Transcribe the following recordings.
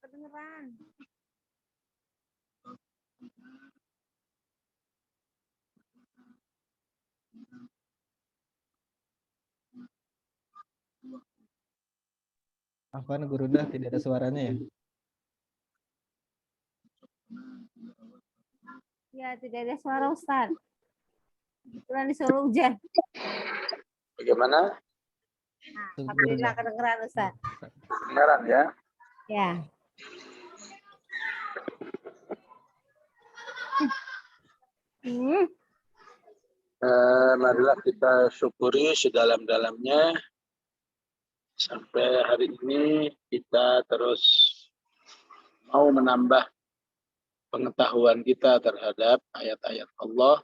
kedengeran. Afwan Guru dah tidak ada suaranya ya? Ya, tidak ada suara Ustaz. Kurang disuruh hujan. Bagaimana? Nah, alhamdulillah kedengeran Ustaz. Kedengaran ya? Ya. Marilah kita syukuri sedalam-dalamnya sampai hari ini kita terus mau menambah pengetahuan kita terhadap ayat-ayat Allah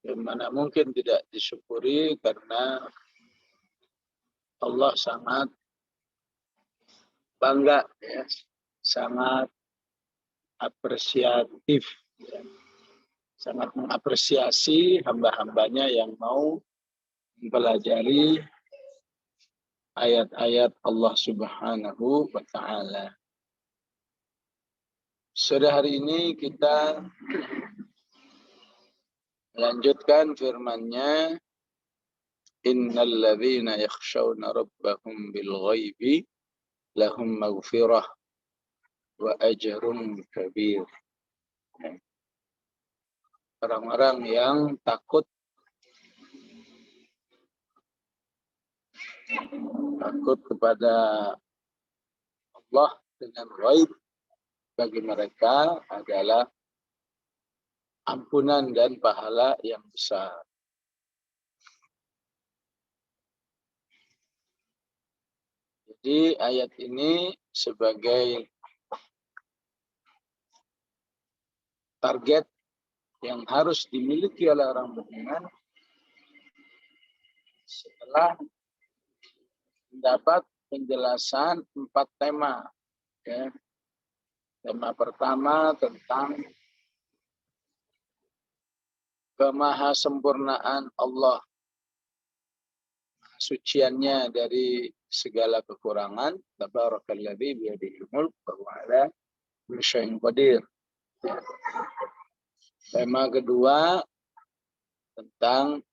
yang mana mungkin tidak disyukuri karena Allah sangat bangga, ya, sangat apresiatif, ya, sangat mengapresiasi hamba-hambanya yang mau mempelajari ayat-ayat Allah Subhanahu wa Ta'ala. Sore hari ini kita melanjutkan firman-Nya, innal ladzina yakhshawna rabbahum bil ghaibi lahum maghfirah wa ajrun kabir. Orang-orang yang takut kepada Allah dengan ghaib, bagi mereka adalah ampunan dan pahala yang besar. Jadi ayat ini sebagai target yang harus dimiliki oleh orang beriman setelah mendapat penjelasan 4 tema. Ya. Tema pertama tentang kemahasempurnaan Allah, suciannya dari segala kekurangan. Tabarakalladzi biyadihil mulk wa huwa ala kulli syai'in qadir. Tema kedua tentang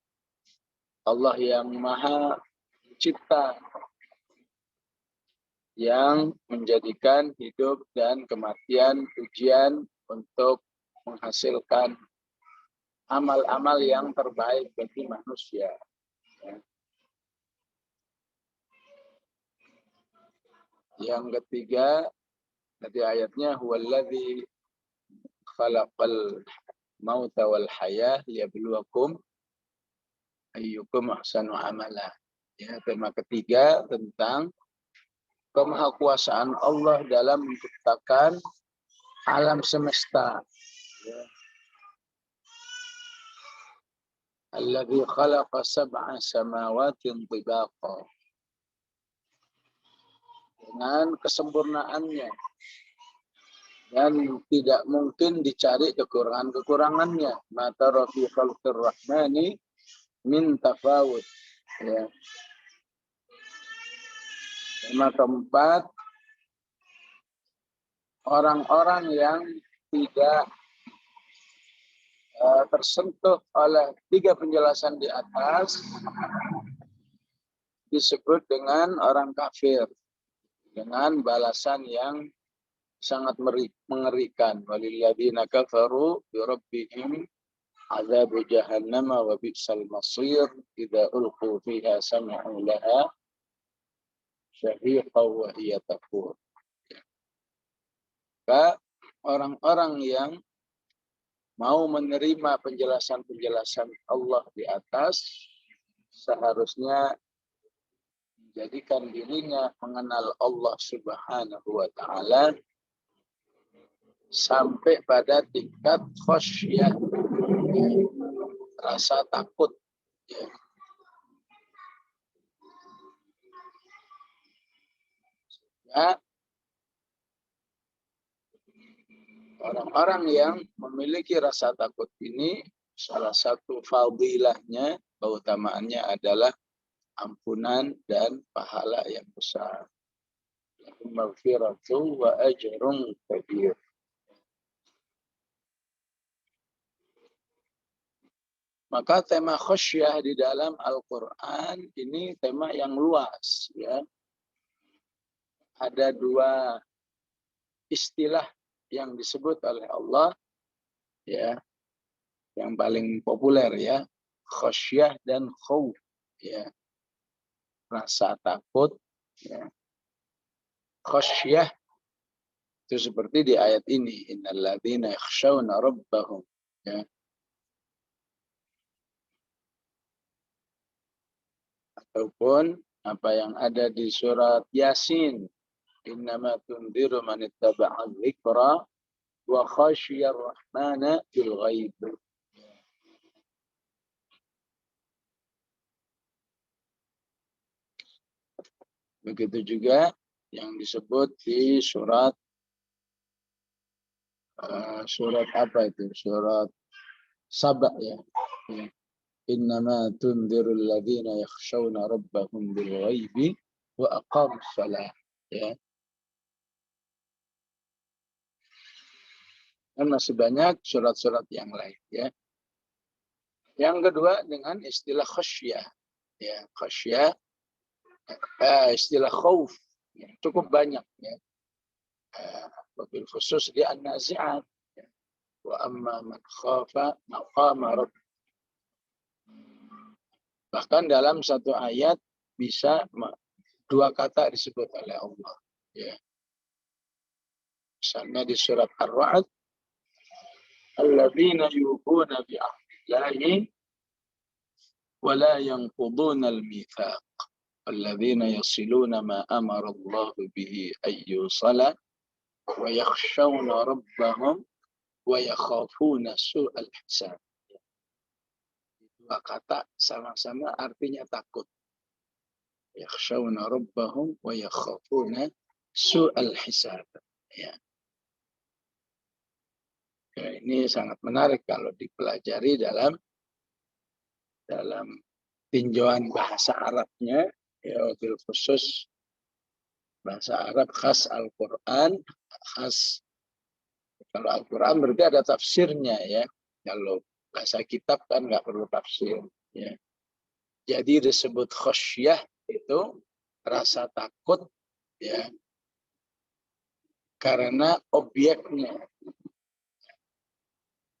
Allah yang Maha Pencipta, yang menjadikan hidup dan kematian ujian untuk menghasilkan amal-amal yang terbaik bagi manusia. Yang ketiga, tadi ayatnya, huwallazi khalaqal mauta wal hayah liyabluwakum ayyukum ahsanu amala. Ya, tema ketiga tentang kemahakuasaan Allah dalam menciptakan alam semesta. Ya. Alladzi khalaqa sab'a samawatin tibaqa. Dengan kesempurnaannya. Dan tidak mungkin dicari kekurangan-kekurangannya. Mata rafi khalqir rahmani min tafawud. Ya. Tema keempat, orang-orang yang tidak tersentuh oleh 3 penjelasan di atas disebut dengan orang kafir, dengan balasan yang sangat mengerikan. Walilladzina kafaru bi rabbihim adzabu jahannam wa bi'sal masir idza ulqu fiha sami'u laha syahiqa wa hiya tafur. Maka orang-orang yang mau menerima penjelasan-penjelasan Allah di atas seharusnya menjadikan dirinya mengenal Allah Subhanahu wa Ta'ala sampai pada tingkat khasyah, rasa takut. Ya. Orang-orang yang memiliki rasa takut ini, salah satu fadilahnya, keutamaannya adalah ampunan dan pahala yang besar. maghfiratu wa ajrun kabir. Maka tema khasyah di dalam Al-Quran ini tema yang luas, ya. Ada dua istilah yang disebut oleh Allah, ya, yang paling populer, ya, khasyah dan khauf, ya, rasa takut, ya. Khasyah itu seperti di ayat ini, innalladzina yakhshawna rabbahum, ya. Ataupun apa yang ada di surat Yasin, innama tunziru man ittaba'a dzikra wa khasyiyar rahmana bil ghaib. Begitu juga yang disebut di surat apa itu? Surat Saba, ya. Innama tunzirul ladzina yakhshawna rabbahum bil ghaibi wa aqamus shalah, ya. Dan masih banyak surat-surat yang lain, ya. Yang kedua dengan istilah khasyah, ya, khasyah, istilah khauf, ya, cukup banyak, ya. Wabil khusus di an-nazi'at, ya. Wa amma man khafa maqama rabbih. Bahkan dalam satu ayat bisa dua kata disebut oleh Allah, ya. Misalnya di surat Ar-Ra'd, alladzina yu'minuna bi ahdillahi wa la yanquduna al-mitsaq, alladzina yasiluna ma amara Allah bihi ay yusala wa yakhshawna rabbahum wa yakhafuna su'al hisab. Dua kata sama-sama artinya takut. Yakhshawna rabbahum wa yakhafuna su'al hisab, ya. Ya, ini sangat menarik kalau dipelajari dalam tinjauan bahasa Arabnya, ya, wabil khusus bahasa Arab khas Al-Quran, khas. Kalau Al-Quran berarti ada tafsirnya, ya. Kalau bahasa kitab kan nggak perlu tafsir, ya. Jadi disebut khasyah itu rasa takut, ya, karena objeknya,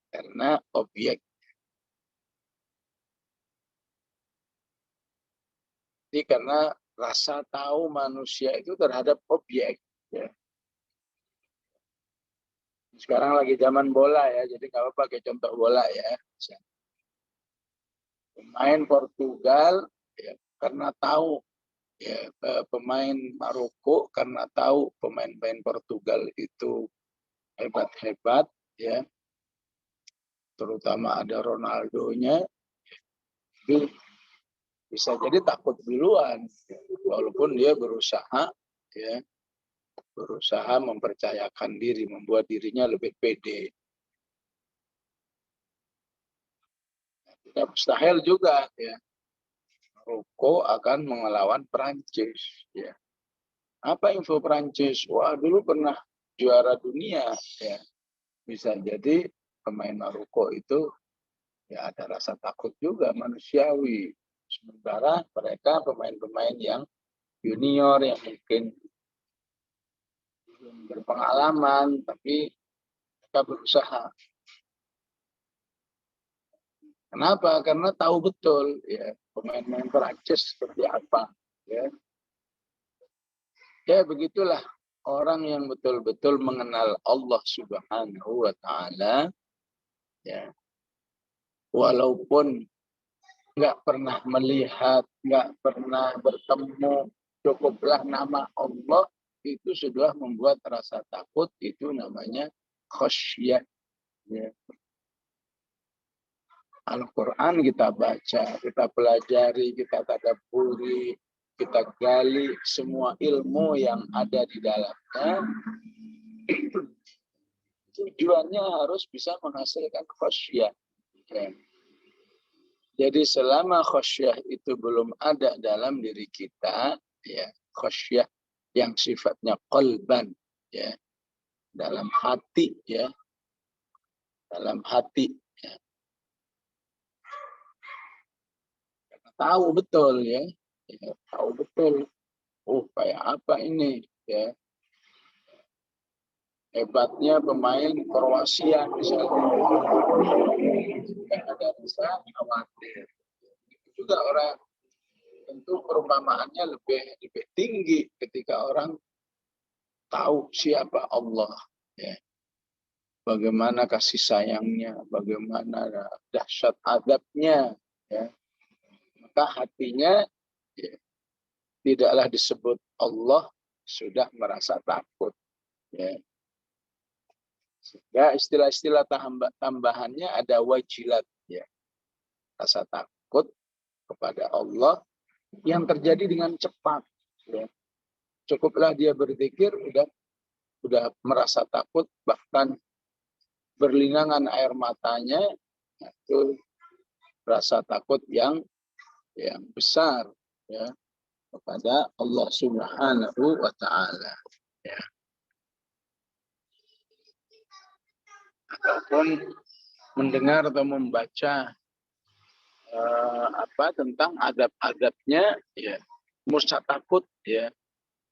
karena objek. Jadi karena rasa tahu manusia itu terhadap objek, ya. Sekarang lagi zaman bola, ya, jadi kalau pakai contoh bola, ya. Pemain Portugal, ya, karena tahu, ya, pemain Maroko karena tahu pemain-pemain Portugal itu hebat-hebat, ya, terutama ada Ronaldo-nya, itu bisa jadi takut duluan, walaupun dia berusaha, ya, berusaha mempercayakan diri, membuat dirinya lebih pede. Ya, mustahil juga, ya, Maroko akan melawan Perancis, ya. Apa info Perancis? Wah, dulu pernah juara dunia, ya. Bisa jadi pemain Maroko itu, ya, ada rasa takut juga, manusiawi. Sementara mereka pemain-pemain yang junior yang mungkin belum berpengalaman, tapi mereka berusaha. Kenapa? Karena tahu betul, ya, pemain-pemain Perancis seperti apa, ya. Ya, begitulah orang yang betul-betul mengenal Allah Subhanahu wa Ta'ala, ya, walaupun nggak pernah melihat, nggak pernah bertemu, cukuplah nama Allah itu sudah membuat rasa takut. Itu namanya khasyah, ya. Al-Quran kita baca, kita pelajari, kita tadabburi, kita gali semua ilmu yang ada di dalamnya. Tujuannya harus bisa menghasilkan khasyah, ya. Jadi selama khasyah itu belum ada dalam diri kita, ya, khasyah yang sifatnya qalban, ya, dalam hati, ya, dalam hati, ya. Tahu betul, ya, ya, tahu betul. Oh, kayak apa ini, ya. Hebatnya pemain Kroasia misalnya, ada rasa khawatir. Juga orang, tentu perumpamaannya lebih tinggi ketika orang tahu siapa Allah, ya. Bagaimana kasih sayangnya, bagaimana dahsyat azabnya, ya. Maka hatinya, ya, tidaklah disebut Allah, sudah merasa takut, ya. Sehingga istilah-istilah tambahannya ada wajilat, ya. Rasa takut kepada Allah yang terjadi dengan cepat, ya. Cukuplah dia berzikir, udah merasa takut, bahkan berlinangan air matanya, itu rasa takut yang besar, ya, kepada Allah Subhanahu wa Ta'ala, ya. Ataupun mendengar atau membaca tentang adab-adabnya, ya, rasa takut, ya,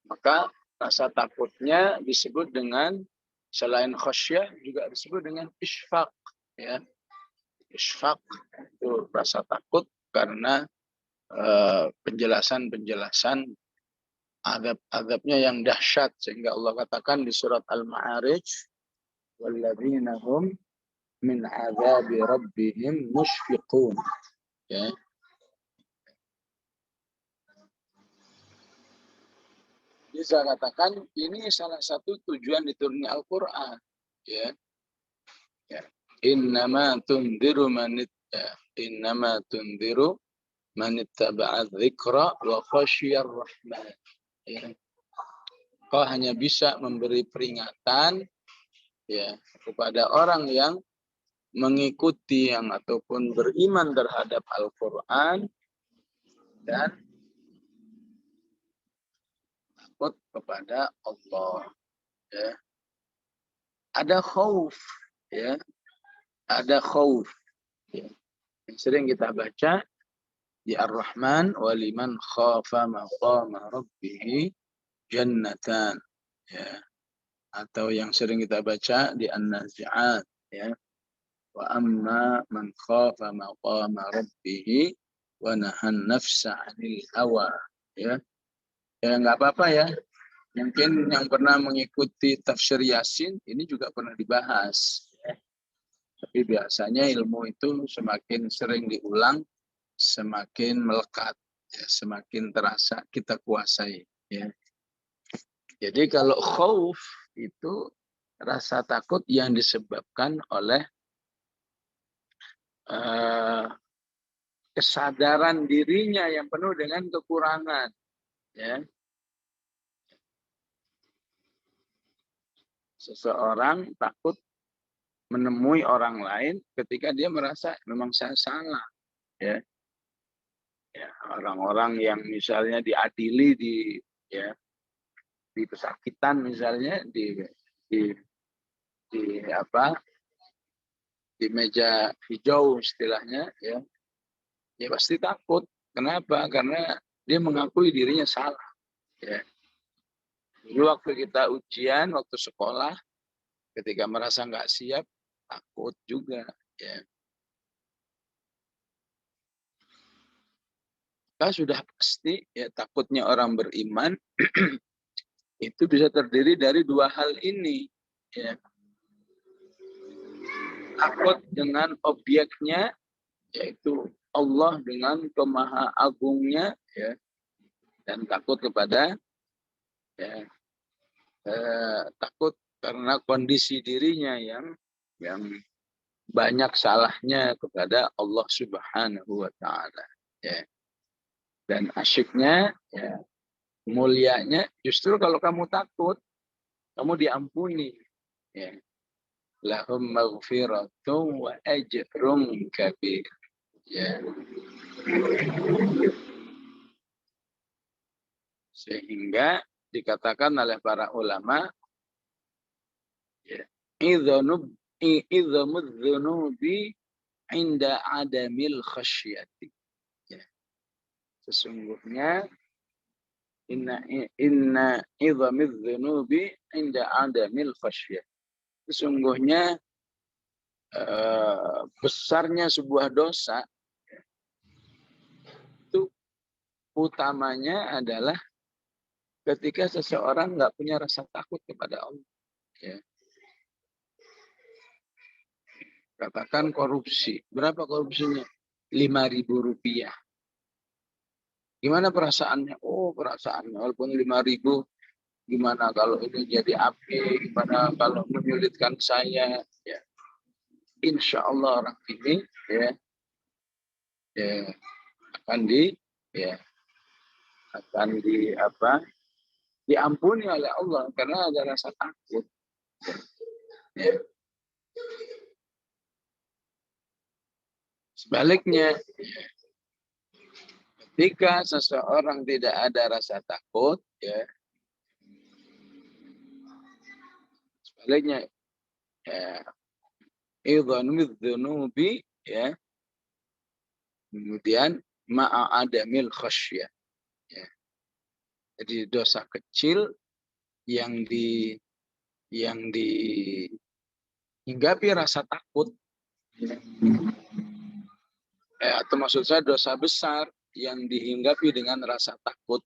maka rasa takutnya disebut dengan, selain khasyah juga disebut dengan isfaq, ya. Isfaq itu rasa takut karena penjelasan adab-adabnya yang dahsyat, sehingga Allah katakan di surat Al-Ma'arij, walladzina hum min adzabi rabbihim mushfiqun, ya. Jadi saya katakan ini salah satu tujuan diturunnya Al-Qur'an, ya. Ya. Innama tundiru man ittaba'a dzikra wa khasyiyar rahman. Ya. Kau hanya bisa memberi peringatan, ya, kepada orang yang mengikuti ataupun beriman terhadap Al-Qur'an dan takut kepada Allah, ya. Ada khauf, ya. Ada khauf, ya. Yang sering kita baca di Ar-Rahman, waliman khafa maqama rabbih jannatan, ya. Atau yang sering kita baca di An-Nazi'at, ya. Wa amma man khafa maqama rabbih wa nahan nafsa 'anil hawa, ya. Ya enggak apa-apa, ya. Mungkin yang pernah mengikuti tafsir Yasin ini juga pernah dibahas, ya. Tapi biasanya ilmu itu semakin sering diulang, semakin melekat, ya, semakin terasa kita kuasai, ya. Jadi kalau khauf itu rasa takut yang disebabkan oleh kesadaran dirinya yang penuh dengan kekurangan, ya. Seseorang takut menemui orang lain ketika dia merasa memang saya salah, ya. Ya, orang-orang yang misalnya diadili di pesakitan misalnya di meja hijau istilahnya, ya. Dia pasti takut. Kenapa? Karena dia mengakui dirinya salah, ya. Dulu waktu kita ujian, waktu sekolah, ketika merasa nggak siap, takut juga, ya. Maka sudah pasti, ya, takutnya orang beriman itu bisa terdiri dari dua hal ini, ya. Takut dengan objeknya, yaitu Allah dengan kemaha agungnya, ya. Dan takut kepada, ya, takut karena kondisi dirinya yang banyak salahnya kepada Allah Subhanahu wa Ta'ala, ya. Dan asyiknya, ya, mulianya justru kalau kamu takut, kamu diampuni, ya. Lahum maghfiratun wa ajrun kabir, ya. Sehingga dikatakan oleh para ulama, ya, idhamudz dzunubi inda adamil khasyati. Ya. Sesungguhnya inna idhamudz dzunubi inda adamil khasyati. Sesungguhnya besarnya sebuah dosa itu utamanya adalah ketika seseorang nggak punya rasa takut kepada Allah. Ya. Katakan korupsi. Berapa korupsinya? Rp5.000. Gimana perasaannya? Oh, perasaannya walaupun 5.000, gimana kalau ini jadi api? Gimana kalau menyulitkan saya? Ya. Insya Allah orang ini ya akan diampuni oleh Allah karena ada rasa takut. Ya. Sebaliknya, ketika seseorang tidak ada rasa takut, ya, sebaliknya, ya, idhanudz dzunubi, ya, kemudian ma'adamil khasyah. Ya. Jadi dosa kecil yang dihinggapi rasa takut. Atau maksud saya dosa besar yang dihinggapi dengan rasa takut.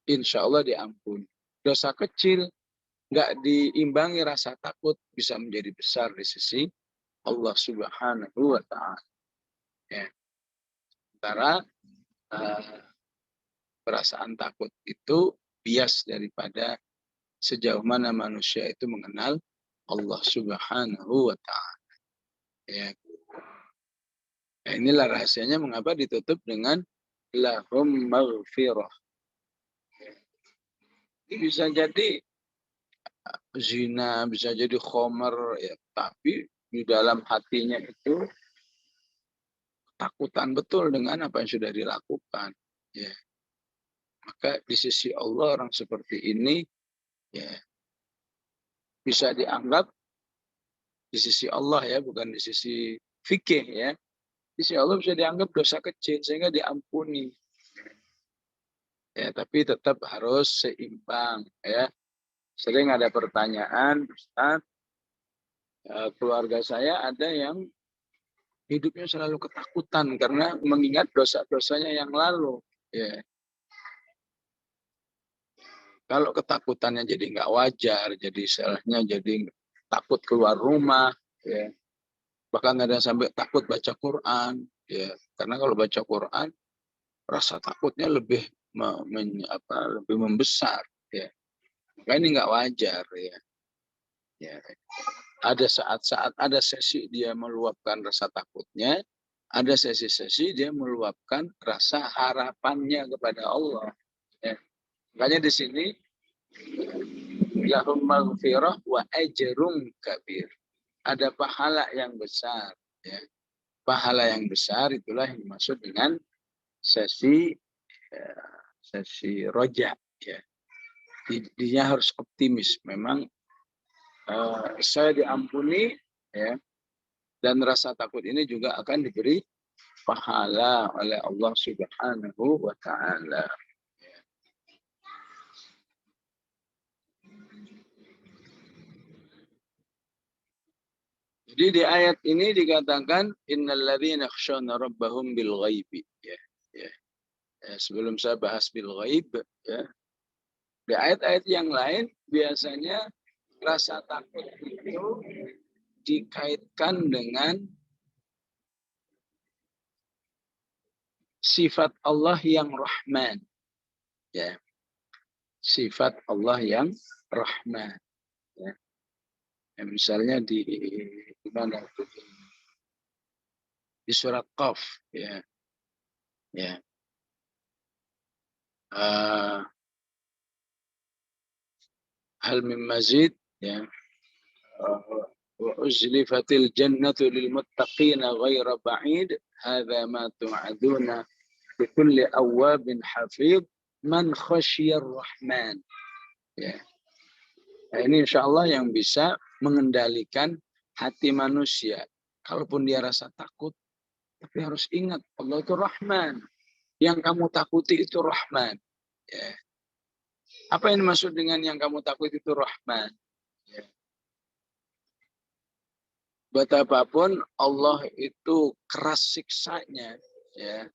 Insya Allah diampuni. Dosa kecil nggak diimbangi rasa takut bisa menjadi besar di sisi Allah Subhanahu wa Ta'ala. Ya. Sementara perasaan takut itu bias daripada sejauh mana manusia itu mengenal Allah Subhanahu wa Ta'ala. Ya. Nah, inilah rahasianya mengapa ditutup dengan lahum maghfirah. Ini bisa jadi zina, bisa jadi khomer, ya, tapi di dalam hatinya itu ketakutan betul dengan apa yang sudah dilakukan. Ya. Maka di sisi Allah orang seperti ini ya bisa dianggap di sisi Allah ya, bukan di sisi fikih ya. Di sisi Allah bisa dianggap dosa kecil sehingga diampuni. Ya, tapi tetap harus seimbang ya. Sering ada pertanyaan, Ustaz, keluarga saya ada yang hidupnya selalu ketakutan karena mengingat dosa-dosanya yang lalu. Ya. Kalau ketakutannya jadi nggak wajar, jadi salahnya jadi takut keluar rumah, ya. Bahkan ada yang sampai takut baca Quran, ya. Karena kalau baca Quran, rasa takutnya lebih lebih membesar, ya. Maka ini nggak wajar, ya. Ya. Ada saat-saat, ada sesi dia meluapkan rasa takutnya, ada sesi-sesi dia meluapkan rasa harapannya kepada Allah. Ya. Makanya di sini lahum maghfirah wa ajrun kabir. Ada pahala yang besar. Ya. Pahala yang besar itulah yang dimaksud dengan sesi roja. Ya. Dia harus optimis. Memang saya diampuni, ya, dan rasa takut ini juga akan diberi pahala oleh Allah Subhanahu wa Ta'ala. Jadi di ayat ini dikatakan innal ladzina yakhshawna rabbahum bil ghaibi, ya. Sebelum saya bahas bil ghaib, ya. Di ayat-ayat yang lain biasanya rasa takut itu dikaitkan dengan sifat Allah yang Rahman, ya. Sifat Allah yang Rahman, ya. Ya, misalnya di mana itu? Di surat Qaf, ya. Ya. Hal min mazid, ya. Wa uzlifatil jannatu lil muttaqina ghaira ba'id hadza ma tu'aduna bi kulli awwabin hafidh man khasyiyar rahman. Ya. Nah, ini insya Allah yang bisa mengendalikan hati manusia. Kalaupun dia rasa takut, tapi harus ingat Allah itu Rahman. Yang kamu takuti itu Rahman. Ya. Apa yang dimaksud dengan yang kamu takuti itu Rahman? Ya. Betapapun Allah itu keras siksanya, ya,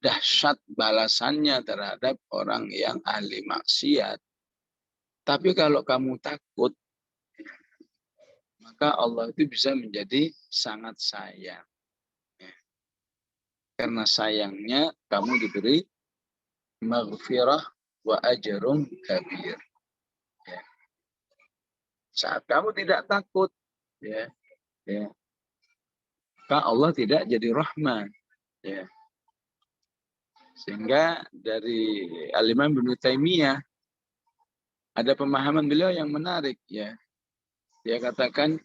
dahsyat balasannya terhadap orang yang ahli maksiat. Tapi kalau kamu takut, maka Allah itu bisa menjadi sangat sayang. Ya. Karena sayangnya kamu diberi maghfirah wa ajrum kabir. Ya. Saat kamu tidak takut, ya, ya, maka Allah tidak jadi Rahman. Ya. Sehingga dari Al-Imam Ibnu Taimiyah ada pemahaman beliau yang menarik, ya. Dia katakan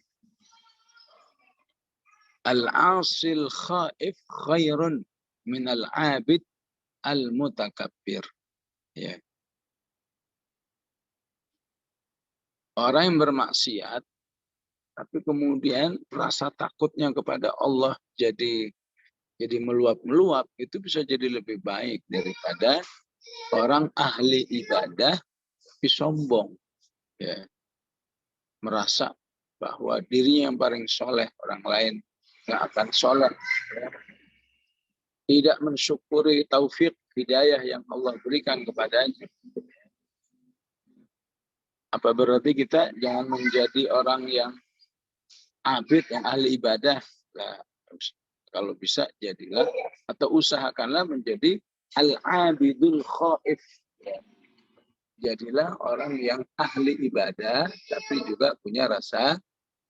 al-asil khaif khairun min al-abid al-mutakabbir. Ya. Orang yang bermaksiat tapi kemudian rasa takutnya kepada Allah jadi meluap-meluap, itu bisa jadi lebih baik daripada orang ahli ibadah tapi sombong, ya, merasa bahwa dirinya yang paling soleh, orang lain nggak akan soleh, ya. Tidak mensyukuri taufik hidayah yang Allah berikan kepadanya. Apa berarti kita jangan menjadi orang yang abid, yang ahli ibadah? Nah, kalau bisa jadilah atau usahakanlah menjadi al-abidul khaif. Jadilah orang yang ahli ibadah tapi juga punya rasa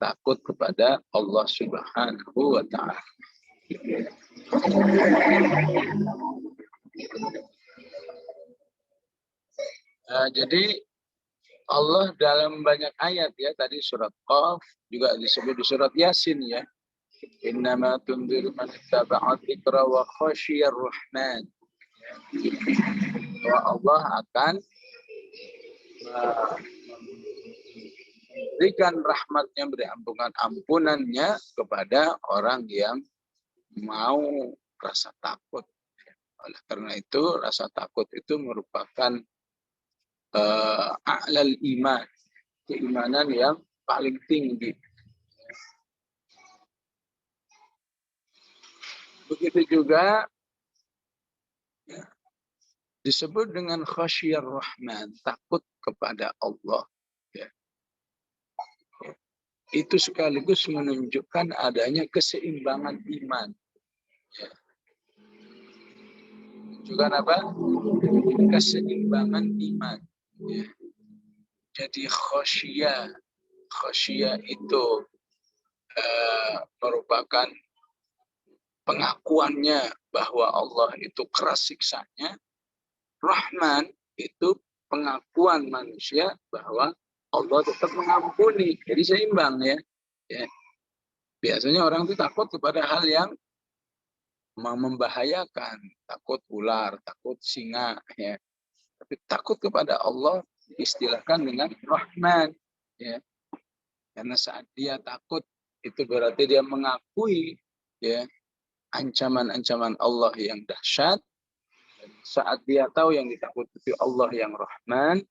takut kepada Allah Subhanahu wa taala. Jadi Allah dalam banyak ayat, ya, tadi surat Qaf juga disebut di surat Yasin, ya. Innama tunziru man ittaba'a dzikra wa khasyiyar rahman. Bahwa Allah akan berikan rahmatnya, beri ampunannya kepada orang yang mau rasa takut. Oleh karena itu, rasa takut itu merupakan a'lal iman, keimanan yang paling tinggi. Begitu juga ya, disebut dengan khasyiyar rahman, takut kepada Allah. Ya. Ya. Itu sekaligus menunjukkan adanya keseimbangan iman. Ya. Menunjukkan apa? Keseimbangan iman. Ya. Jadi khasyiyah itu merupakan pengakuannya bahwa Allah itu keras siksanya. Rahman itu pengakuan manusia bahwa Allah tetap mengampuni. Jadi seimbang, ya. Ya. Biasanya orang itu takut kepada hal yang membahayakan, takut ular, takut singa, ya. Tapi takut kepada Allah istilahkan dengan Rahman, ya. Karena saat dia takut itu berarti dia mengakui, ya, ancaman-ancaman Allah yang dahsyat. Saat dia tahu yang ditakuti Allah yang Rahman,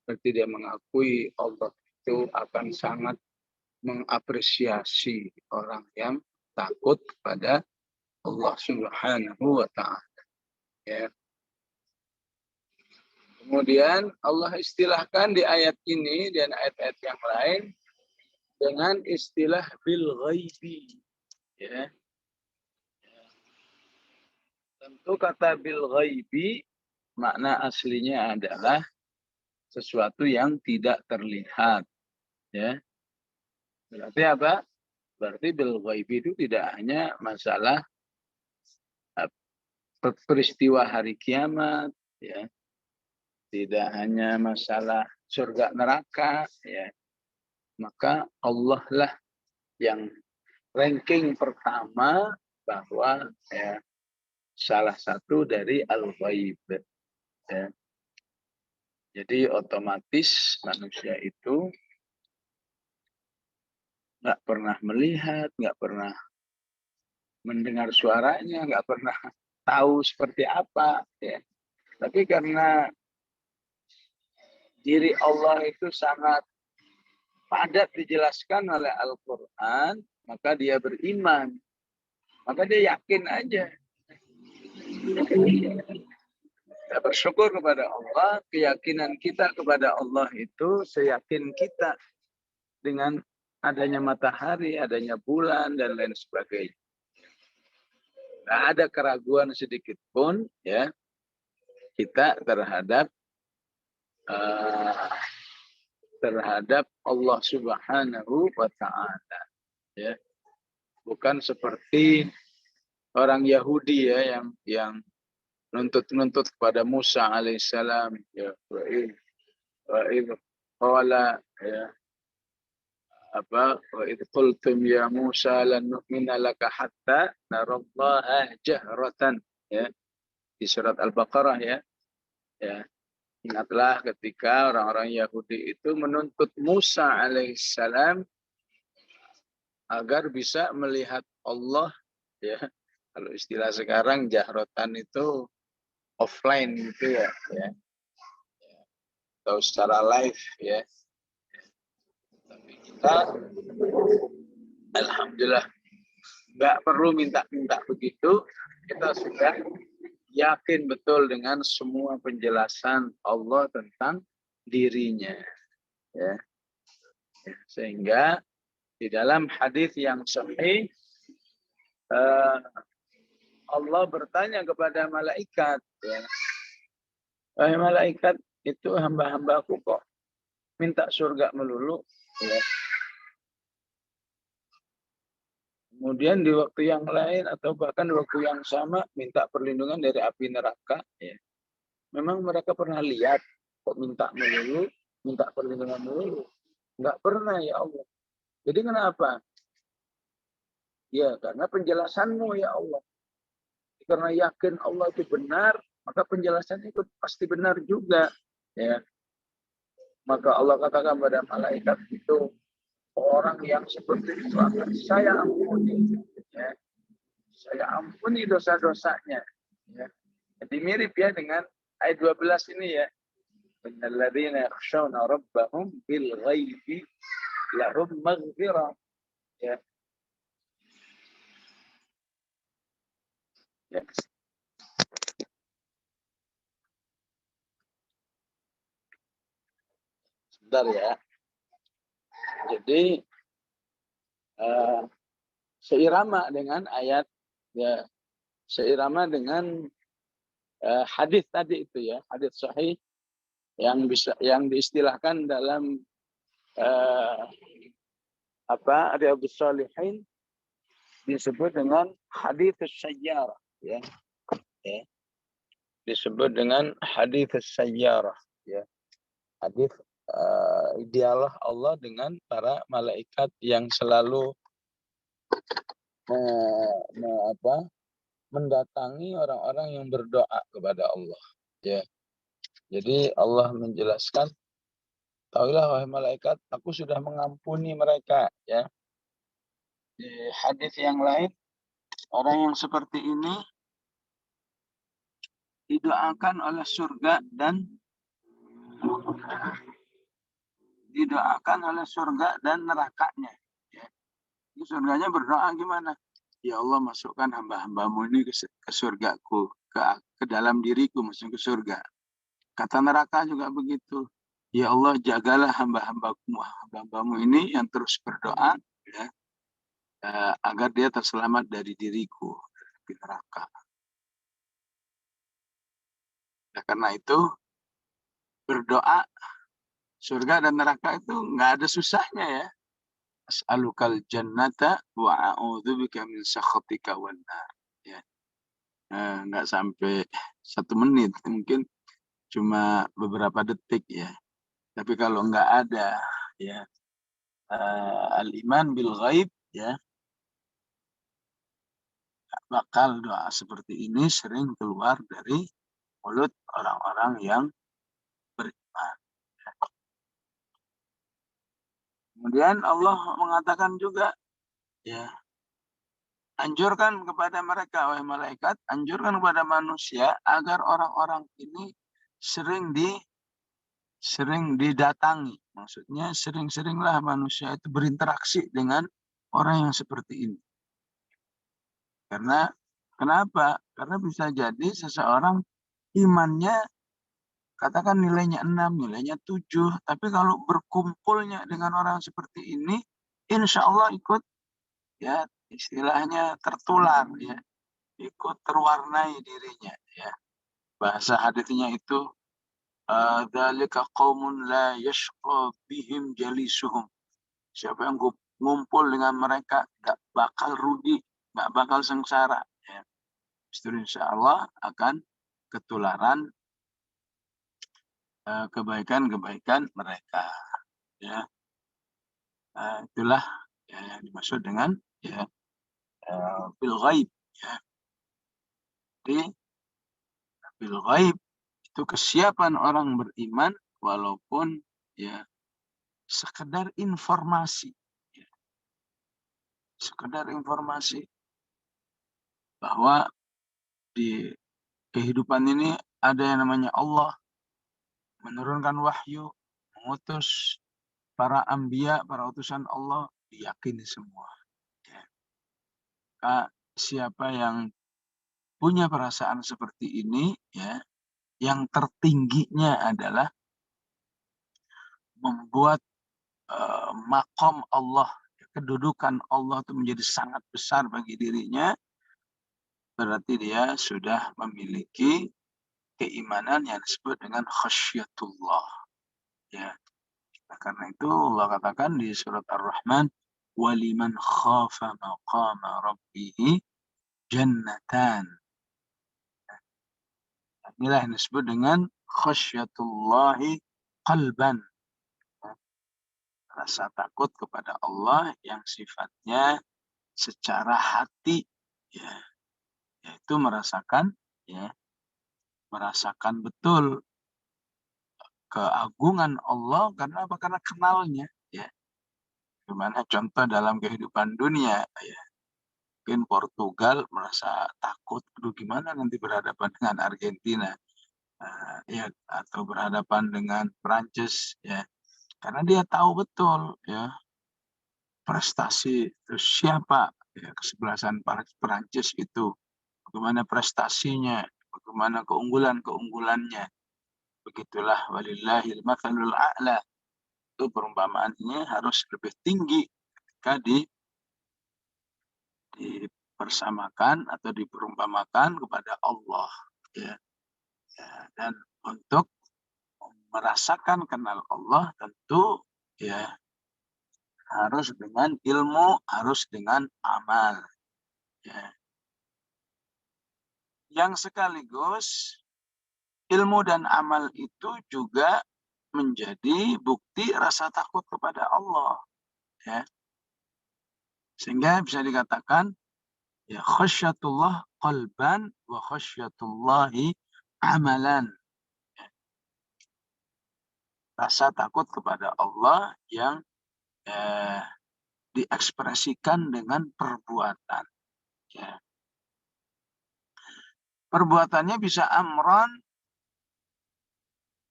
berarti dia mengakui Allah itu akan sangat mengapresiasi orang yang takut kepada Allah Subhanahu wa taala. Ya. Kemudian Allah istilahkan di ayat ini dan ayat-ayat yang lain dengan istilah bil ghaibi. Ya. Tentu kata bil ghaibi makna aslinya adalah sesuatu yang tidak terlihat. Ya. Berarti apa? Berarti bil ghaibi itu tidak hanya masalah peristiwa hari kiamat, ya. Tidak hanya masalah surga neraka, ya. Maka Allah lah yang ranking pertama bahwa, ya, salah satu dari al-ghaib. Ya. Jadi otomatis manusia itu nggak pernah melihat, nggak pernah mendengar suaranya, nggak pernah tahu seperti apa. Ya. Tapi karena diri Allah itu sangat padat dijelaskan oleh Al-Quran, maka dia beriman. Maka dia yakin aja. Kita bersyukur kepada Allah, keyakinan kita kepada Allah itu seyakin kita dengan adanya matahari, adanya bulan, dan lain sebagainya. Tidak ada keraguan sedikit pun ya kita terhadap Allah Subhanahu wa Ta'ala. Ya. Bukan seperti orang Yahudi ya yang nuntut kepada Musa alaihissalam ya wa'id qala ya wa'id qultum ya Musa lan nu'mina laka hatta narallaha jahratan ya di surat Al-Baqarah ya ingatlah ketika orang-orang Yahudi itu menuntut Musa alaihissalam agar bisa melihat Allah ya kalau istilah sekarang jahratan itu offline gitu ya atau secara live ya. Tapi kita alhamdulillah nggak perlu minta begitu, kita sudah yakin betul dengan semua penjelasan Allah tentang dirinya ya. Sehingga di dalam hadis yang sahih Allah bertanya kepada malaikat ya, wahai malaikat, itu hamba-hambaku kok minta surga melulu ya. Kemudian di waktu yang lain atau bahkan di waktu yang sama minta perlindungan dari api neraka ya. Memang mereka pernah lihat kok minta melulu, minta perlindungan melulu? Enggak pernah ya Allah. Jadi kenapa? Ya karena penjelasanmu ya Allah. Karena yakin Allah itu benar, maka penjelasannya itu pasti benar juga ya. Maka Allah katakan pada malaikat itu orang yang seperti itu akan saya ampuni ya. Saya ampuni dosa-dosanya ya. Jadi mirip ya dengan ayat 12 ini ya. Alladzina yakhshawna rabbahum bil ghaibi lahum maghfirah ya. Ya. Sebentar ya. Jadi seirama dengan ayat ya, seirama dengan hadis tadi itu ya, hadis sahih yang diistilahkan dalam Riyadhus Shalihin disebut dengan hadis sayyarah ya. Disebut dengan hadis sayyarah ya. Hadis dialog Allah dengan para malaikat yang selalu mendatangi orang-orang yang berdoa kepada Allah ya. Jadi Allah menjelaskan, tahuilah wahai malaikat, aku sudah mengampuni mereka ya. Di hadis yang lain, orang yang seperti ini didoakan oleh surga dan nerakanya. Ya. Ini surganya berdoa gimana? Ya Allah, masukkan hamba-hambamu ini ke surgaku, ke dalam diriku, masuk ke surga. Kata neraka juga begitu. Ya Allah, jagalah hamba-hambamu ini yang terus berdoa ya, agar dia terselamat dari diriku, dari neraka. Nah, karena itu berdoa surga dan neraka itu nggak ada susahnya ya. As'alukal jannata wa a'udzubika min sakhatika wan nar. Ya. Nggak sampai 1 menit, mungkin cuma beberapa detik ya. Tapi kalau nggak ada ya al-iman bil ghaib ya, bakal doa seperti ini sering keluar dari mulut orang-orang yang beriman. Kemudian Allah mengatakan juga, ya, anjurkan kepada mereka, wahai malaikat, anjurkan kepada manusia agar orang-orang ini sering didatangi. Maksudnya sering-seringlah manusia itu berinteraksi dengan orang yang seperti ini. Karena kenapa? Karena bisa jadi seseorang imannya katakan nilainya 6, nilainya 7, tapi kalau berkumpulnya dengan orang seperti ini, insya Allah ikut, ya, istilahnya tertular, ya, ikut terwarnai dirinya, ya. Bahasa hadisnya itu dzalika qaumun la yashqa bihim jalisuhum. Siapa yang ngumpul dengan mereka gak bakal rugi, gak bakal sengsara, ya. Justru insya Allah akan ketularan kebaikan-kebaikan mereka, ya. Itulah, ya, yang dimaksud dengan, ya, bil ghaib, ya. Jadi bil ghaib itu kesiapan orang beriman walaupun, ya, sekedar informasi, ya. Sekedar informasi bahwa di kehidupan ini ada yang namanya Allah menurunkan wahyu, mengutus para anbiya, para utusan Allah, diyakini semua, ya. Siapa yang punya perasaan seperti ini, ya, yang tertingginya adalah membuat makom Allah, kedudukan Allah itu menjadi sangat besar bagi dirinya, berarti dia sudah memiliki keimanan yang disebut dengan khasyatullah, ya. Karena itu Allah katakan di surat Ar-Rahman, waliman khafa maqama rabbih jannatan. Inilah yang disebut dengan khasyatullahi qalban. Rasa takut kepada Allah yang sifatnya secara hati, ya, yaitu merasakan, ya, merasakan betul keagungan Allah. Karena apa? Karena kenalnya, ya. Gimana contoh dalam kehidupan dunia, ya. Mungkin Portugal merasa takut, aduh gimana nanti berhadapan dengan Argentina, ya, atau berhadapan dengan Prancis, ya. Karena dia tahu betul, ya, prestasi terus siapa, ya, kesebelasan Prancis itu, bagaimana prestasinya, bagaimana keunggulannya. Begitulah walillahil matsalul a'la. Itu perumpamaannya harus lebih tinggi ketika dipersamakan atau diperumpamakan kepada Allah, ya. Ya, dan untuk merasakan kenal Allah tentu, ya, harus dengan ilmu, harus dengan amal, ya. Yang sekaligus ilmu dan amal itu juga menjadi bukti rasa takut kepada Allah, ya. Sehingga bisa dikatakan, ya, khasyatullah qalban wa khasyatullahi amalan. Rasa takut kepada Allah yang diekspresikan dengan perbuatan, ya. Perbuatannya bisa amron,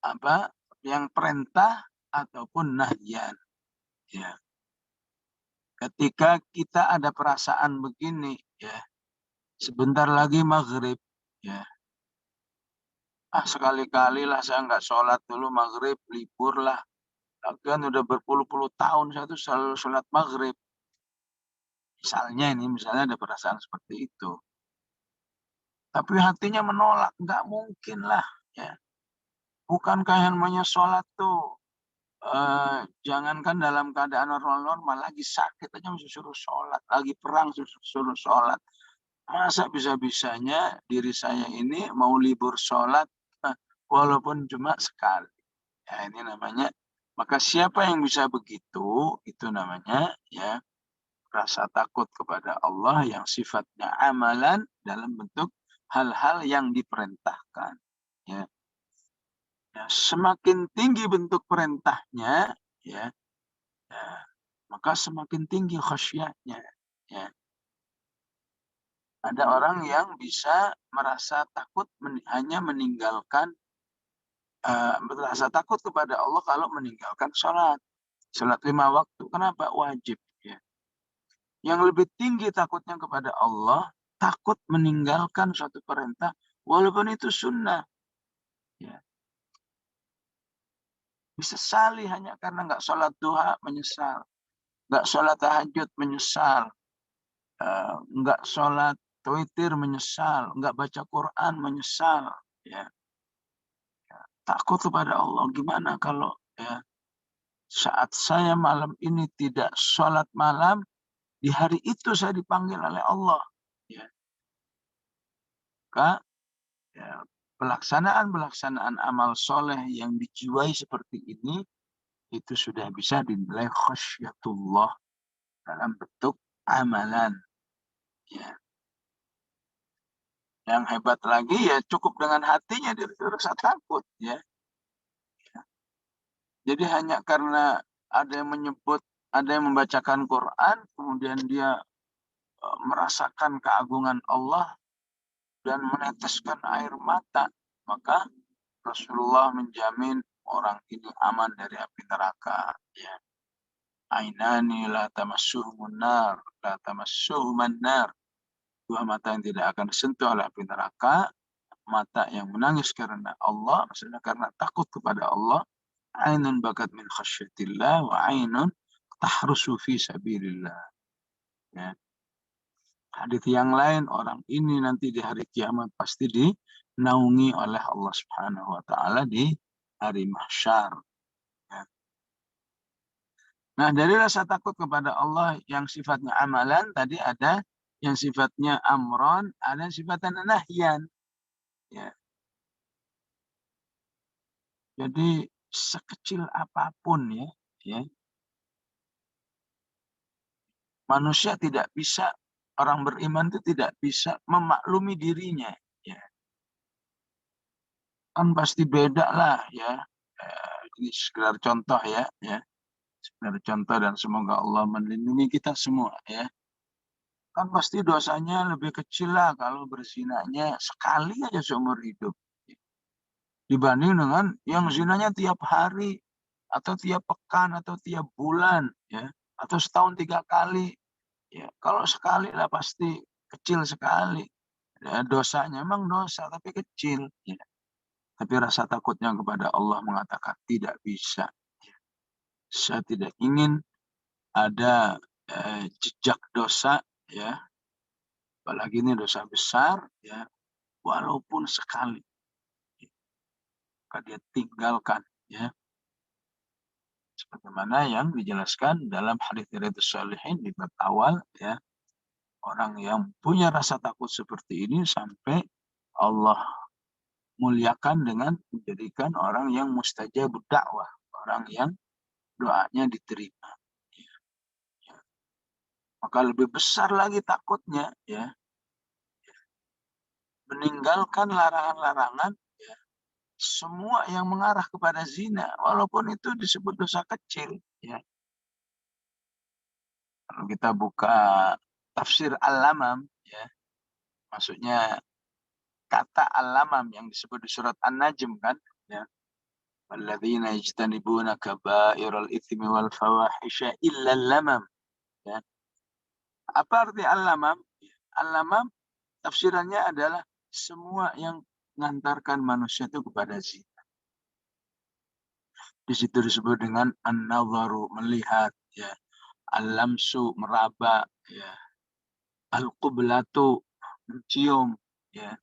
apa, yang perintah ataupun nahyan, ya. Ketika kita ada perasaan begini, ya, sebentar lagi maghrib, ya, sekali-kali lah saya nggak sholat dulu maghrib, libur lah. Lagian udah berpuluh-puluh tahun saya tuh selalu sholat maghrib. Misalnya ada perasaan seperti itu. Tapi hatinya menolak, nggak mungkin lah, ya. Bukankah yang namanya sholat tuh, jangankan dalam keadaan normal-normal, lagi sakit aja masih suruh sholat, lagi perang suruh sholat. Masa bisa-bisanya diri saya ini mau libur sholat, walaupun cuma sekali. Ya, ini namanya, maka siapa yang bisa begitu, itu namanya, ya, rasa takut kepada Allah yang sifatnya amalan dalam bentuk hal-hal yang diperintahkan, ya. Ya, semakin tinggi bentuk perintahnya, ya, ya, maka semakin tinggi khasyatnya. Ya. Ada orang yang bisa merasa takut hanya meninggalkan, merasa takut kepada Allah kalau meninggalkan sholat 5 waktu. Kenapa? Wajib. Ya. Yang lebih tinggi takutnya kepada Allah, takut meninggalkan suatu perintah, walaupun itu sunnah. Ya. Disesali hanya karena nggak sholat duha, menyesal. Nggak sholat tahajud, menyesal. Nggak sholat witir, menyesal. Nggak baca Quran, menyesal. Ya. Takut kepada Allah. Gimana kalau ya saat saya malam ini tidak sholat malam, di hari itu saya dipanggil oleh Allah. Ya. Maka ya, pelaksanaan amal soleh yang dijiwai seperti ini, itu sudah bisa dinilai khasyatullah dalam bentuk amalan. Ya. Yang hebat lagi ya cukup dengan hatinya dia rasa takut. Ya. Jadi hanya karena ada yang menyebut, ada yang membacakan Quran, kemudian dia merasakan keagungan Allah dan meneteskan air mata, maka Rasulullah menjamin orang ini aman dari api neraka. Ya. Ainani la tamassuhumun nar, la tamassuhuman nar. Dua mata yang tidak akan disentuh oleh api neraka, mata yang menangis karena Allah, maksudnya karena takut kepada Allah. Ainun bakat min khasyatillah wa ainun tahrusu fi sabilillah. Ya. Hadits yang lain, orang ini nanti di hari kiamat pasti dinaungi oleh Allah Subhanahu wa taala di hari mahsyar. Ya. Nah, dari rasa takut kepada Allah yang sifatnya amalan, tadi ada yang sifatnya amron, ada yang sifatnya nahyan. Ya. Jadi sekecil apapun ya, manusia tidak bisa, orang beriman itu tidak bisa memaklumi dirinya. Ya. Kan pasti beda lah ya. Ini sekedar contoh ya. Sekedar contoh dan semoga Allah melindungi kita semua ya. Kan pasti dosanya lebih kecil lah kalau berzinanya sekali aja seumur hidup. Dibanding dengan yang zinanya tiap hari, atau tiap pekan, atau tiap bulan, ya, atau setahun 3 kali. Ya, kalau sekali lah pasti kecil sekali. Ya, dosanya memang dosa, tapi kecil. Ya. Tapi rasa takutnya kepada Allah mengatakan tidak bisa. Ya. Saya tidak ingin ada jejak dosa, ya, apalagi ini dosa besar, ya, walaupun sekali, maka dia tinggalkan, ya. Sebagaimana yang dijelaskan dalam hadits Riyadhus Shalihin di bab awal, ya, orang yang punya rasa takut seperti ini sampai Allah muliakan dengan menjadikan orang yang mustajab dakwah, orang yang doanya diterima. Ya. Maka lebih besar lagi takutnya, ya, meninggalkan larangan-larangan, ya, semua yang mengarah kepada zina, walaupun itu disebut dosa kecil. Ya. Kalau kita buka tafsir Al-Lamam, ya, maksudnya kata Al-Lamam yang disebut di surat An-Najm kan, ya. Walladzina yajtanibuna kaba'iral itsmi wal fawahisha illa al-lamam. Ya. Apa arti Al-Lamam? Al-Lamam tafsirannya adalah semua yang mengantarkan manusia itu kepada zina. Di situ disebut dengan an-nadharu, melihat, ya. Al-lamsu, meraba, ya. Al-qublatu, mencium, ya.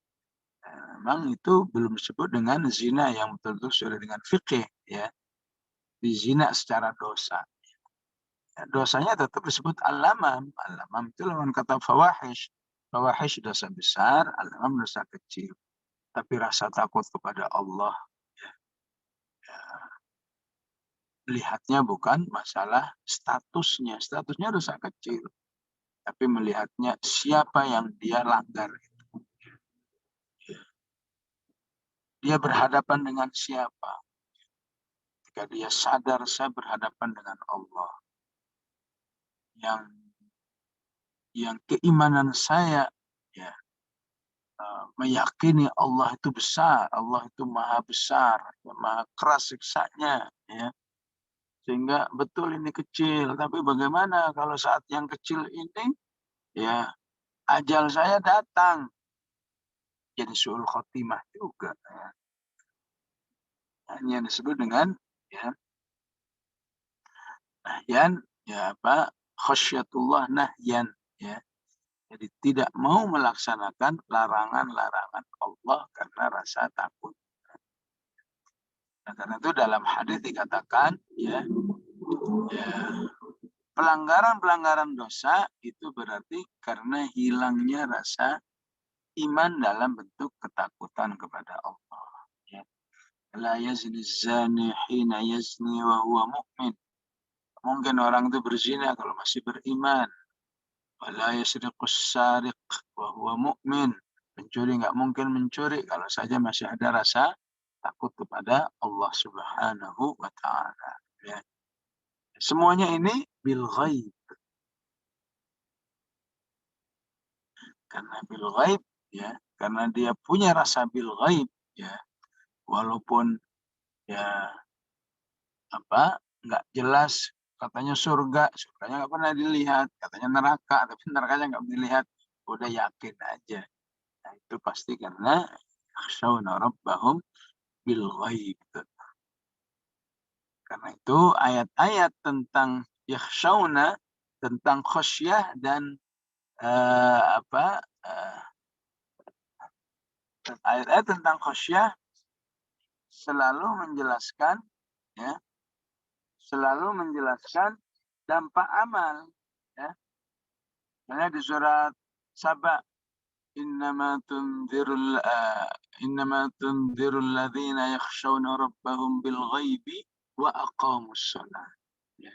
Memang itu belum disebut dengan zina yang betul-betul sudah dengan fikih, ya. Di zina secara dosa. Ya, dosanya tetap disebut al-lamam. Al-lamam itu lawan kata fawahish. Fawahish dosa besar, al-lamam dosa kecil. Tapi rasa takut kepada Allah, ya, ya, melihatnya bukan masalah statusnya. Statusnya dosa kecil. Tapi melihatnya siapa yang dia langgar. Dia berhadapan dengan siapa. Jika dia sadar saya berhadapan dengan Allah. yang keimanan saya ya meyakini Allah itu besar, Allah itu maha besar, ya, maha keras siksanya, ya. Sehingga betul ini kecil, tapi bagaimana kalau saat yang kecil ini, ya ajal saya datang, jadi suul khotimah juga. Ya. Yang disebut dengan ya nahyan, ya apa khasyatullah nahyan, ya. Jadi tidak mau melaksanakan larangan-larangan Allah karena rasa takut. Nah, karena itu dalam hadis dikatakan ya pelanggaran-pelanggaran dosa itu berarti karena hilangnya rasa iman dalam bentuk ketakutan kepada Allah. Ya. La yazni zani hina yazni wa huwa mu'min. Mungkin orang itu berzina kalau masih beriman. Wala yasriqus sariq wa huwa mu'min. Pencuri nggak mungkin mencuri kalau saja masih ada rasa takut kepada Allah Subhanahu wa taala. Ya. Semuanya ini bil ghaib. Karena bil ghaib ya, karena dia punya rasa bil ghaib ya. Walaupun ya apa nggak jelas katanya surganya nggak pernah dilihat, katanya neraka tapi nerakanya nggak dilihat, udah yakin aja. Nah, itu pasti karena yakhshawna rabbahum bil ghaib. Karena itu ayat-ayat tentang yakhshawna, tentang khosyah dan ayat-ayat tentang khosyah selalu menjelaskan ya, selalu menjelaskan dampak amal ya. Misalnya di surat Saba, innama tunzirul ladzina yakhshawna rabbahum bil ghaibi wa aqamus shalah. Ya.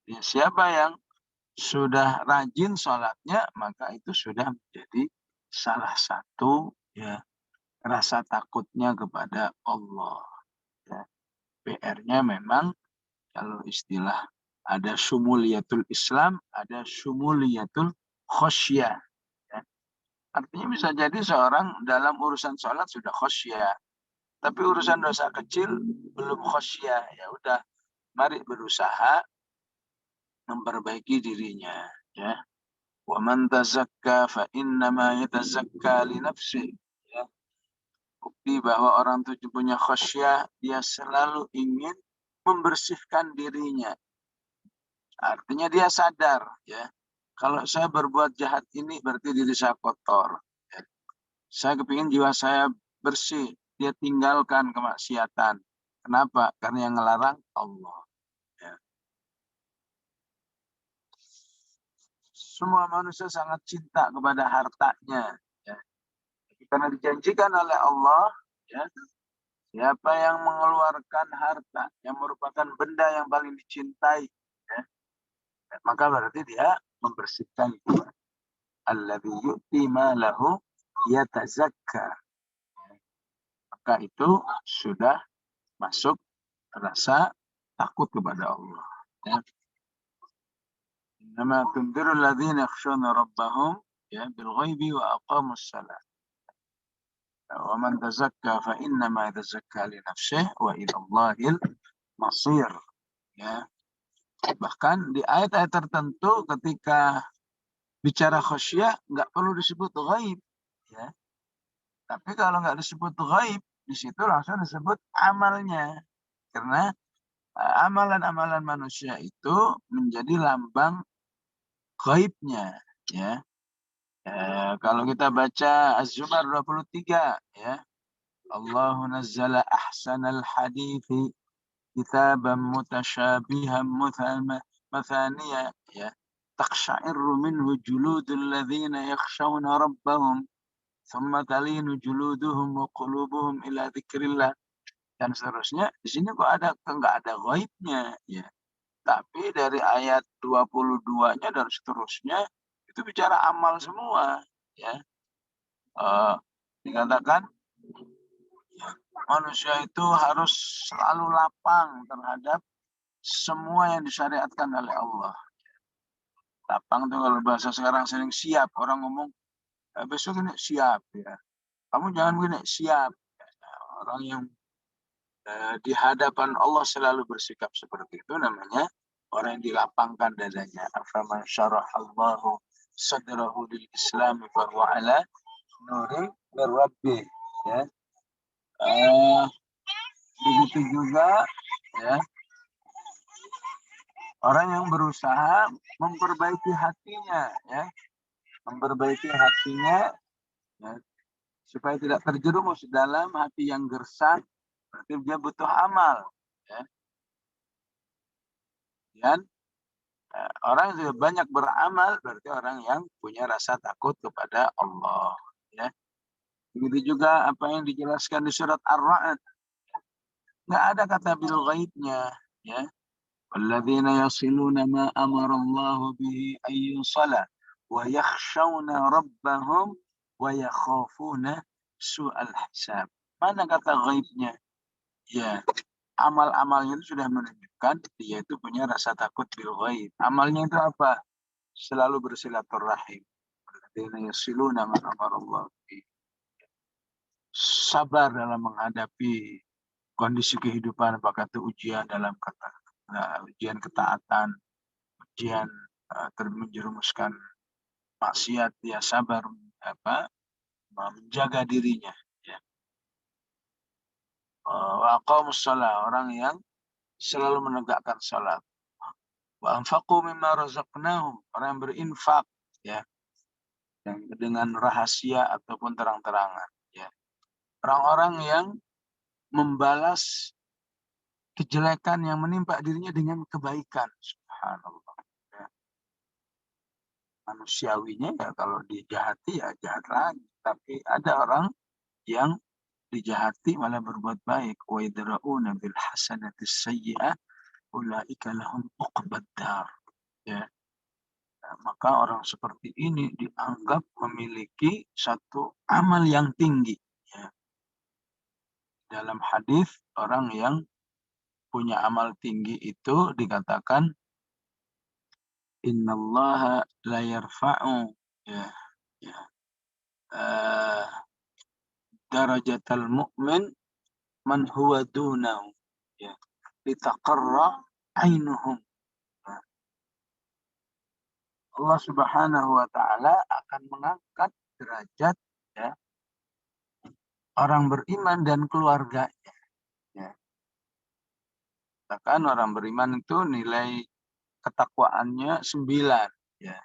Ya, siapa yang sudah rajin sholatnya, maka itu sudah menjadi salah satu ya rasa takutnya kepada Allah. Ya. PR-nya memang kalau istilah ada syumuliyatul Islam, ada syumuliyatul khosyah. Ya. Artinya bisa jadi seorang dalam urusan sholat sudah khosyah, tapi urusan dosa kecil belum khosyah. Ya udah, mari berusaha memperbaiki dirinya. Ya. Wa man tazakka fa innama yatazakka li nafsihi. Ya. Bukti bahwa orang itu punya khasyah, dia selalu ingin membersihkan dirinya. Artinya dia sadar, ya. Kalau saya berbuat jahat ini berarti diri saya kotor. Ya. Saya kepingin jiwa saya bersih, dia tinggalkan kemaksiatan. Kenapa? Karena yang ngelarang Allah. Ya. Semua manusia sangat cinta kepada hartanya. Ya. Karena dijanjikan oleh Allah, ya, siapa yang mengeluarkan harta yang merupakan benda yang paling dicintai, ya, maka berarti dia membersihkan jiwa. Alladzi yu'ti malahu yatazakka. Maka itu sudah masuk rasa takut kepada Allah. Ya. Nama tundirul ladzina yakhshawna rabbahum ya bil ghaibi wa aqamus shalah. Wa man tazakka fa innama yatazakka li nafsihi wa ila Allahil masir. Ya. Bahkan di ayat-ayat tertentu ketika bicara khasyah nggak perlu disebut ghaib, ya. Tapi kalau nggak disebut ghaib, di situ langsung disebut amalnya. Karena amalan-amalan manusia itu menjadi lambang ghaibnya, ya. Kalau kita baca Az-Zumar 23, ya. Allahu nazzala ahsanal hadithi kitaban mutasyabihan mathaniya, ya. Taqsha'irru minhu juludul ladzina yakhshawna rabbahum thumma talinu juluduhum wa qulubuhum ila dzikrillah dan seterusnya. Di sini kok enggak ada ghaibnya, ya. Tapi dari ayat 22-nya dan seterusnya itu bicara amal semua, ya. Dikatakan manusia itu harus selalu lapang terhadap semua yang disyariatkan oleh Allah. Lapang tuh kalau bahasa sekarang sering siap. Orang ngomong, besok ini siap ya. Kamu jangan begini, siap. Orang yang di hadapan Allah selalu bersikap seperti itu namanya orang yang dilapangkan dadanya. Afaman syarahallahu sadrahu lil Islam fa huwa ala nurin min rabbih, ya. Begitu juga ya orang yang berusaha memperbaiki hatinya, ya, memperbaiki hatinya, ya, supaya tidak terjerumus dalam hati yang gersang. Berarti dia butuh amal, ya. Dan orang yang sudah banyak beramal berarti orang yang punya rasa takut kepada Allah, ya. Begitu juga apa yang dijelaskan di surat Ar-Ra'd. Nggak ada kata bil ghaibnya, ya. Walladzina yasiluna ma amara Allah bihi ayyusala wa yakhshawna rabbahum wa yakhafuna su'al hisab. Mana kata ghaibnya? Ya, amal-amalnya itu sudah menunjukkan dia itu punya rasa takut bil ghaib. Amalnya itu apa? Selalu bersilaturahim. Walladzina yasiluna ma amara Allah bihi. Sabar dalam menghadapi kondisi kehidupan, apakah itu ujian dalam ujian ketaatan, ujian menjerumuskan maksiat, dia sabar menjaga dirinya, ya. Wa aqamus shalah, orang yang selalu menegakkan salat. Wa anfaqu mimma razaqnahum, orang yang berinfak, ya, yang dengan rahasia ataupun terang-terangan, ya. Orang-orang yang membalas kejelekan yang menimpa dirinya dengan kebaikan. Subhanallah. Ya. Manusiawinya ya kalau dijahati ya jahat lagi. Tapi ada orang yang dijahati malah berbuat baik. Wa yadra'una bil hasanati sayyi'ah ulaika lahum uqbad dar. Ya. Nah, maka orang seperti ini dianggap memiliki satu amal yang tinggi. Ya. Dalam hadis orang yang punya amal tinggi itu dikatakan innallaha la yarfa'u, ya, ya, darajatal mu'min man huwa dunahu, ya, litaqarra ainuhum. Ya. Allah Subhanahu wa taala akan mengangkat derajat, ya, orang beriman dan keluarganya, ya. Bahkan orang beriman itu nilai ketakwaannya 9, ya.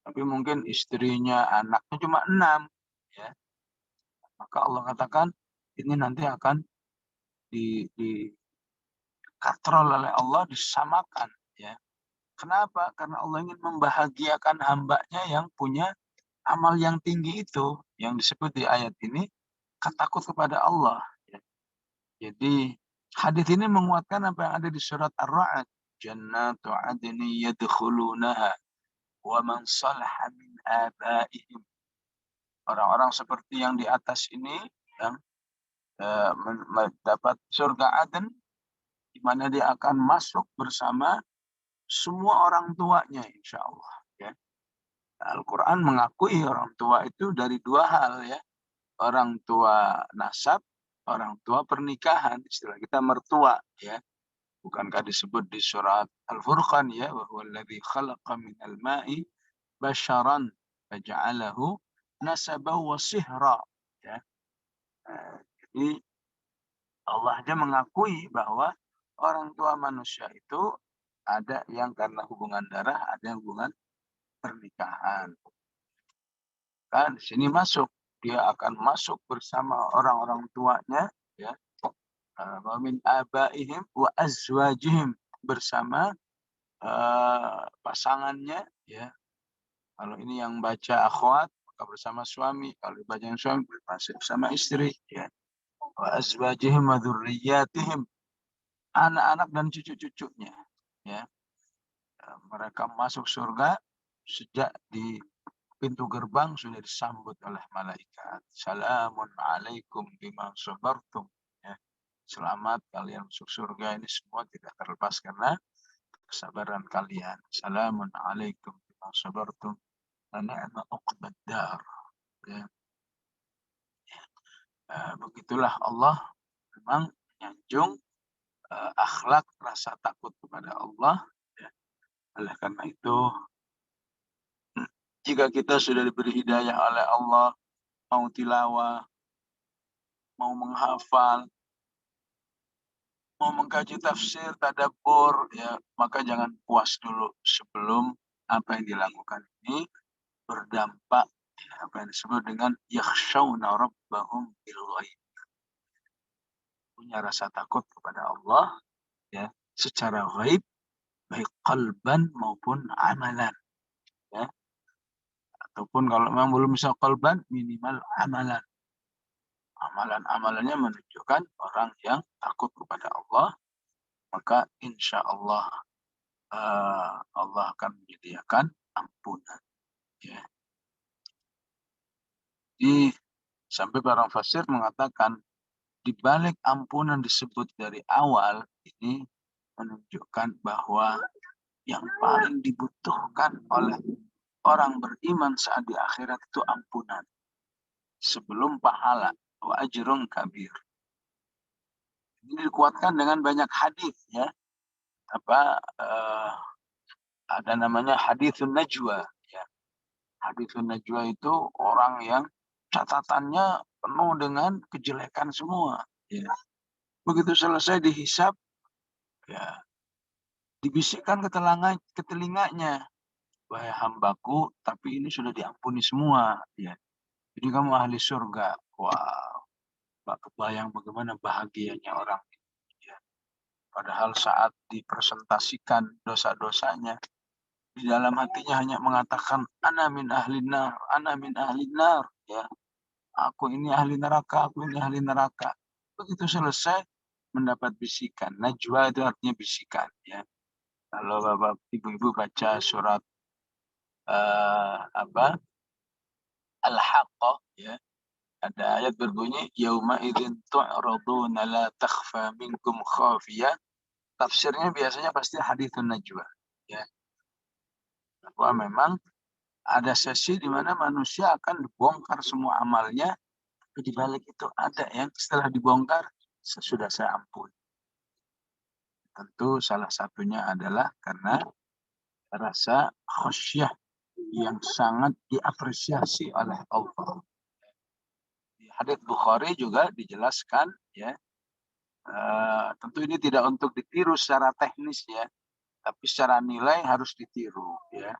Tapi mungkin istrinya, anaknya cuma 6, ya. Maka Allah katakan ini nanti akan dikatrol oleh Allah, disamakan, ya. Kenapa? Karena Allah ingin membahagiakan hambanya yang punya amal yang tinggi itu, yang disebut di ayat ini takut kepada Allah, ya. Jadi hadis ini menguatkan apa yang ada di surat Ar-Ra'd, jannatu adni yadkhulunaha wa man salaha min abaihim. Orang-orang seperti yang di atas ini yang mendapat surga Aden, di mana dia akan masuk bersama semua orang tuanya, insya Allah. Ya. Al-Quran mengakui orang tua itu dari 2 hal, ya. Orang tua nasab, orang tua pernikahan. Istilah kita mertua, ya. Bukankah disebut di surat Al-Furqan, ya, wa huwallazi khalaqa minal ma'i basyaran faja'alahu nasaban wa sihra, ya. Jadi Allah aja mengakui bahwa orang tua manusia itu ada yang karena hubungan darah, ada yang hubungan pernikahan. Kan di sini masuk, dia akan masuk bersama orang-orang tuanya, ya. Wa min abaihim wa azwajihim, bersama pasangannya, ya. Kalau ini yang baca akhwat maka bersama suami, kalau baca yang suami bersama istri, ya. Wa azwajihim wa dzurriyyatihim, anak-anak dan cucu-cucunya, ya. Mereka masuk surga sejak di pintu gerbang sudah disambut oleh malaikat. Salamun alaikum bima sabartum, ya. Selamat kalian masuk surga, ini semua tidak terlepas karena kesabaran kalian. Salamun alaikum sabartum la ni'ma uqbad dar. Ya. Begitulah Allah memang menyanjung akhlak rasa takut kepada Allah. Ya. Oleh karena itu, jika kita sudah diberi hidayah oleh Allah, mau tilawah, mau menghafal, mau mengkaji tafsir, tadabbur, ya, maka jangan puas dulu sebelum apa yang dilakukan ini berdampak, ya, apa yang disebut dengan yakhshawna rabbahum bil ghaib. Punya rasa takut kepada Allah, ya, secara ghaib, baik qalban maupun amalan, ya. Ataupun kalau memang belum bisa qalban, minimal amalan. Amalan-amalannya menunjukkan orang yang takut kepada Allah, maka insya Allah Allah akan menyediakan ampunan. Ya. Jadi sampai para fasir mengatakan di balik ampunan disebut dari awal ini menunjukkan bahwa yang paling dibutuhkan oleh orang beriman saat di akhirat itu ampunan sebelum pahala wa ajrun kabir. Ini dikuatkan dengan banyak hadis, ya. Ada namanya haditsun najwa, ya. Haditsun najwa itu orang yang catatannya penuh dengan kejelekan semua, ya. Begitu selesai dihisab, ya, dibisikkan ke telinganya, wahai hambaku, tapi ini sudah diampuni semua, ya. Jadi kamu ahli surga. Wah, Pak, kebayang bagaimana bahagianya orang ini, ya. Padahal saat dipresentasikan dosa-dosanya, di dalam hatinya hanya mengatakan ana min ahlin nar, ana min ahlin nar, ya. Aku ini ahli neraka, aku ini ahli neraka. Begitu selesai mendapat bisikan. Najwa itu artinya bisikan, ya. Kalau Bapak Ibu-ibu baca surat Al-Haqqah, ya, ada ayat berbunyi yauma idzin tu'raduna la takhfa minkum khafiyah. Tafsirnya biasanya pasti haditsun najwa, ya. Bahwa memang ada sesi di mana manusia akan dibongkar semua amalnya, tapi di balik itu ada yang setelah dibongkar sudah saya ampuni. Tentu salah satunya adalah karena rasa khasyah yang sangat diapresiasi oleh Allah. Di hadits Bukhari juga dijelaskan, ya. Tentu ini tidak untuk ditiru secara teknis, ya, tapi secara nilai harus ditiru, ya.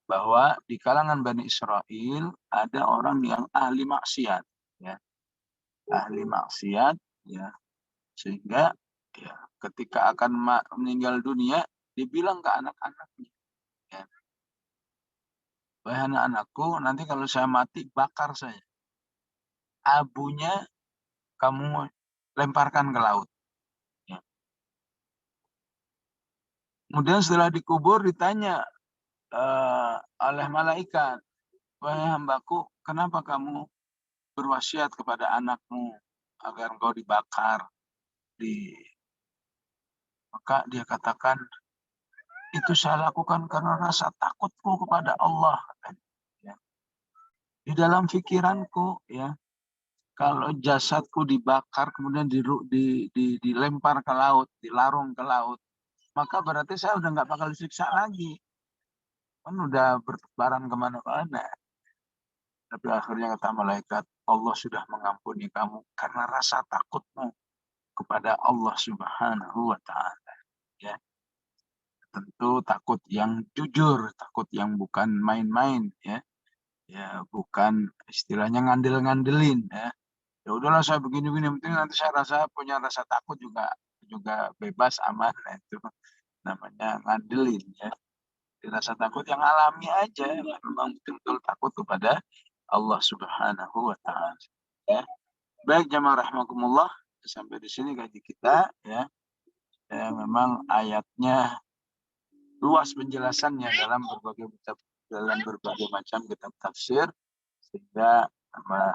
Bahwa di kalangan Bani Israel ada orang yang ahli maksiat, ya. Ahli maksiat, ya. Sehingga, ya, ketika akan meninggal dunia, dibilang ke anak-anaknya, ya, wahai anak-anakku, nanti kalau saya mati, bakar saya. Abunya kamu lemparkan ke laut. Ya. Kemudian setelah dikubur ditanya oleh malaikat, wahai hambaku, kenapa kamu berwasiat kepada anakmu agar engkau dibakar? Maka dia katakan, itu saya lakukan karena rasa takutku kepada Allah. Ya. Di dalam pikiranku, ya, kalau jasadku dibakar kemudian dilempar ke laut, dilarung ke laut, maka berarti saya udah nggak bakal disiksa lagi. Kan udah bertebaran kemana-mana. Tapi akhirnya kata malaikat, Allah sudah mengampuni kamu karena rasa takutmu kepada Allah Subhanahu wa Ta'ala. Ya. Tentu takut yang jujur, takut yang bukan main-main, ya. Ya, bukan istilahnya ngandel-ngandelin, ya. Ya udahlah saya begini-begini, penting nanti saya punya rasa takut juga bebas aman, nah, itu namanya ngandelin, ya. Rasa takut yang alami aja, memang betul-betul takut kepada Allah Subhanahu wa Ta'ala, ya. Baik jamaah rahimakumullah, sampai di sini kaji kita, ya. Ya, memang ayatnya luas penjelasannya dalam berbagai macam kitab tafsir, sehingga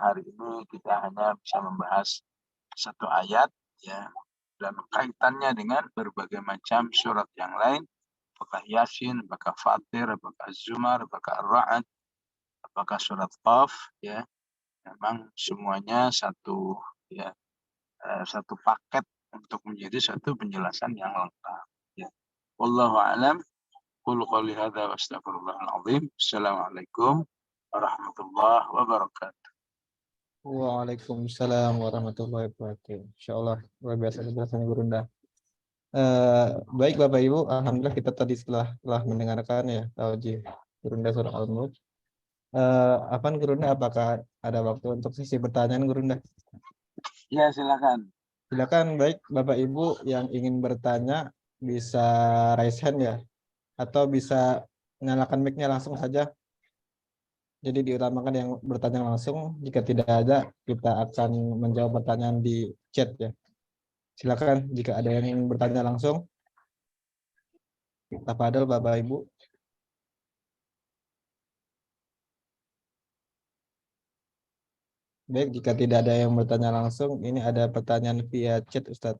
hari ini kita hanya bisa membahas satu ayat, ya, dan kaitannya dengan berbagai macam surat yang lain apakah Yasin, apakah Fatir, apakah Zumar, apakah Ar-Ra'd, apakah surat Qaf, ya. Memang semuanya satu, ya, satu paket untuk menjadi satu penjelasan yang lengkap, ya. Wallahu a'lam. Qul qouli hadza wa astaghfirullahal azim. Assalamualaikum warahmatullahi wabarakatuh. Waalaikumsalam warahmatullahi wabarakatuh. Insyaallah luar biasa penjelasannya Gurunda. Baik Bapak Ibu, alhamdulillah kita tadi telah mendengarkan ya taujih Gurunda surah Al-Mulk. Afan Gurunda, apakah ada waktu untuk sesi pertanyaan Gurunda? Ya, silakan. Silakan, baik Bapak Ibu yang ingin bertanya bisa raise hand ya, atau bisa nyalakan mic-nya langsung saja. Jadi diutamakan yang bertanya langsung. Jika tidak ada, kita akan menjawab pertanyaan di chat ya. Silakan jika ada yang ingin bertanya langsung. Tafadhol Bapak Ibu. Baik, jika tidak ada yang bertanya langsung, ini ada pertanyaan via chat Ustadz.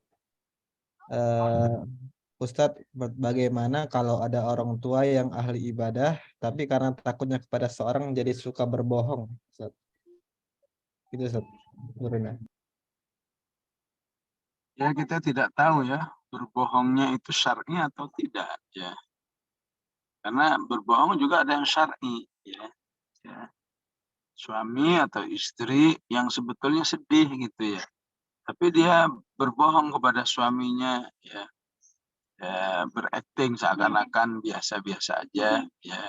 Ustadz, bagaimana kalau ada orang tua yang ahli ibadah, tapi karena takutnya kepada seorang jadi suka berbohong, Ustadz? Itu Ustadz. Gurunda. Ya, kita tidak tahu ya, berbohongnya itu syar'i atau tidak, ya. Karena berbohong juga ada yang syar'i, ya. Ya. Suami atau istri yang sebetulnya sedih gitu ya. Tapi dia berbohong kepada suaminya, ya, berakting seakan-akan biasa-biasa aja, ya,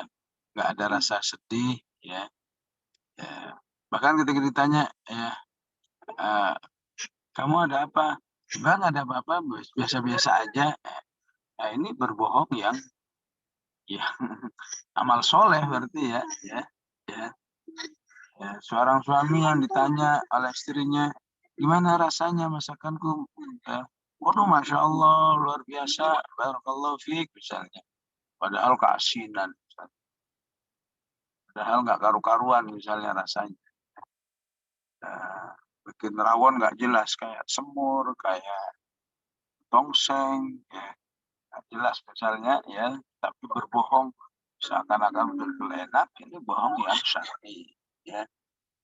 nggak ada rasa sedih, ya. Ya. Bahkan ketika ditanya, ya, kamu ada apa? Enggak, nggak ada apa-apa, biasa-biasa aja. Nah, ini berbohong yang, ya, amal soleh berarti ya, ya, ya. Ya, seorang suami yang ditanya oleh istrinya, gimana rasanya masakanku? Ya, waduh, masya Allah, luar biasa, barakallahu fiik misalnya. Padahal keasinan, padahal nggak karu-karuan misalnya rasanya. Bikin rawon nggak jelas, kayak semur, kayak tongseng, ya, nggak jelas misalnya, ya. Tapi berbohong seakan-akan betul enak, ini bohong yang syar'i, ya.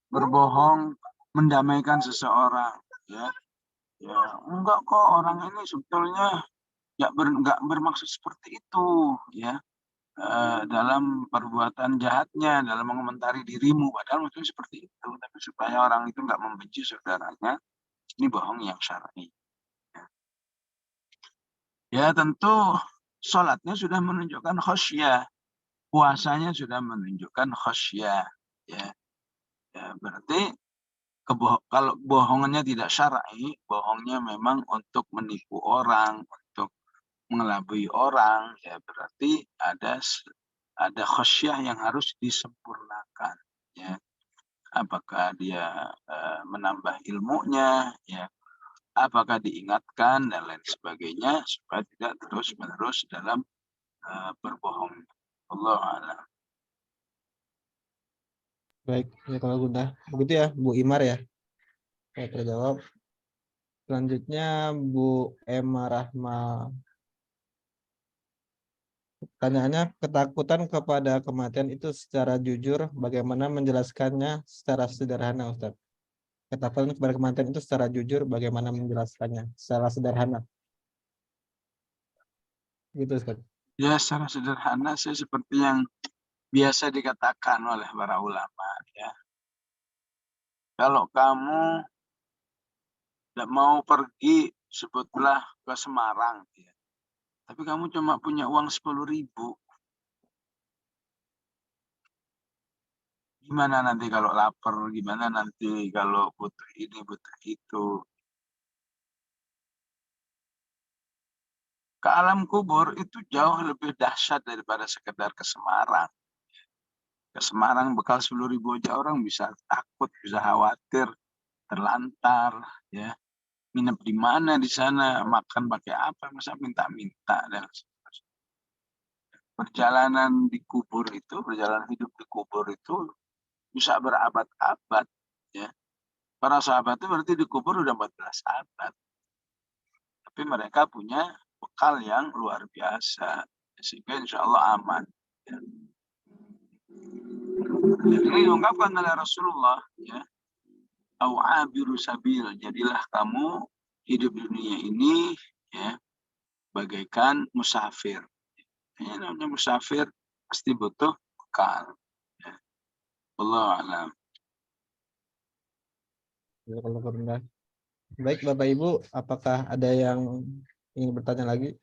Berbohong mendamaikan seseorang, ya. Ya, enggak kok, orang ini sebetulnya nggak bermaksud seperti itu, ya. Dalam perbuatan jahatnya, dalam mengomentari dirimu, padahal maksudnya seperti itu, tapi supaya orang itu nggak membenci saudaranya, ini bohong yang syar'i. Ya, tentu sholatnya sudah menunjukkan khosyah, puasanya sudah menunjukkan khosyah, ya. Ya, berarti kalau bohongannya tidak syar'i, bohongnya memang untuk menipu orang, untuk mengelabui orang, ya berarti ada khosyah yang harus disempurnakan, ya. Apakah dia menambah ilmunya, ya, apakah diingatkan dan lain sebagainya supaya tidak terus-menerus dalam berbohong. Allah a'lam. Baik, ya kalau udah begitu ya, Bu Imar ya. Saya terjawab. Selanjutnya Bu Emma Rahma. Pertanyaannya, ketakutan kepada kematian itu secara jujur, bagaimana menjelaskannya secara sederhana, Ustaz? Ketakutan kepada kematian itu secara jujur, bagaimana menjelaskannya secara sederhana? Gitu, Ustaz. Ya, secara sederhana saya seperti yang biasa dikatakan oleh para ulama, ya. Kalau kamu tidak mau pergi, sebutlah ke Semarang, ya. Tapi kamu cuma punya uang 10.000. Gimana nanti kalau lapar? Gimana nanti kalau butuh ini, butuh itu? Ke alam kubur itu jauh lebih dahsyat daripada sekedar ke Semarang. Ke Semarang bekal 10.000 aja orang bisa takut, bisa khawatir, terlantar, ya. Nginep di mana di sana, makan pakai apa, masa minta-minta dan seterusnya. Perjalanan di kubur itu, perjalanan hidup di kubur itu bisa berabad-abad, ya. Para sahabat itu berarti di kubur udah 14 abad. Tapi mereka punya bekal yang luar biasa. sehingga insya Allah aman. Ya. Ini diungkapkan oleh Rasulullah, ya, au abiru sabil, jadilah kamu hidup di dunia ini, ya, bagaikan musafir. Ya, namanya musafir pasti butuh bekal. Ya. Wallahu a'lam. Jazakallahu khairan. Baik Bapak Ibu, apakah ada yang ingin bertanya lagi?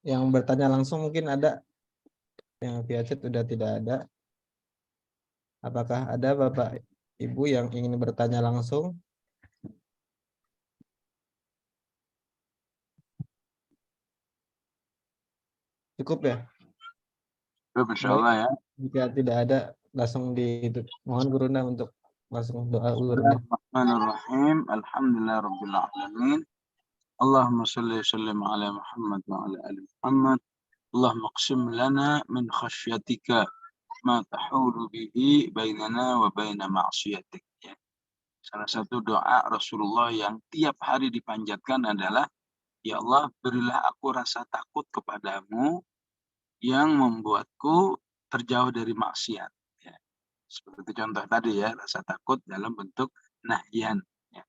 Yang bertanya langsung mungkin ada, yang via chat sudah tidak ada. Apakah ada Bapak Ibu yang ingin bertanya langsung? Cukup ya? Insya Allah ya. Jika tidak ada, langsung mohon Gurunda untuk langsung doa Gurunda. Bismillahirrahmanirrahim. Alhamdulillah rabbil alamin. Allahumma salli sallim ala Muhammad wa ala ali Muhammad. Allahumma qsim lana min khasyatika ma tahulu bihi bainana wa baina ma'siyatik. Ya. Salah satu doa Rasulullah yang tiap hari dipanjatkan adalah, ya Allah, berilah aku rasa takut kepadamu yang membuatku terjauh dari maksiat. Ya. Seperti contoh tadi ya, rasa takut dalam bentuk nahyan. Ya.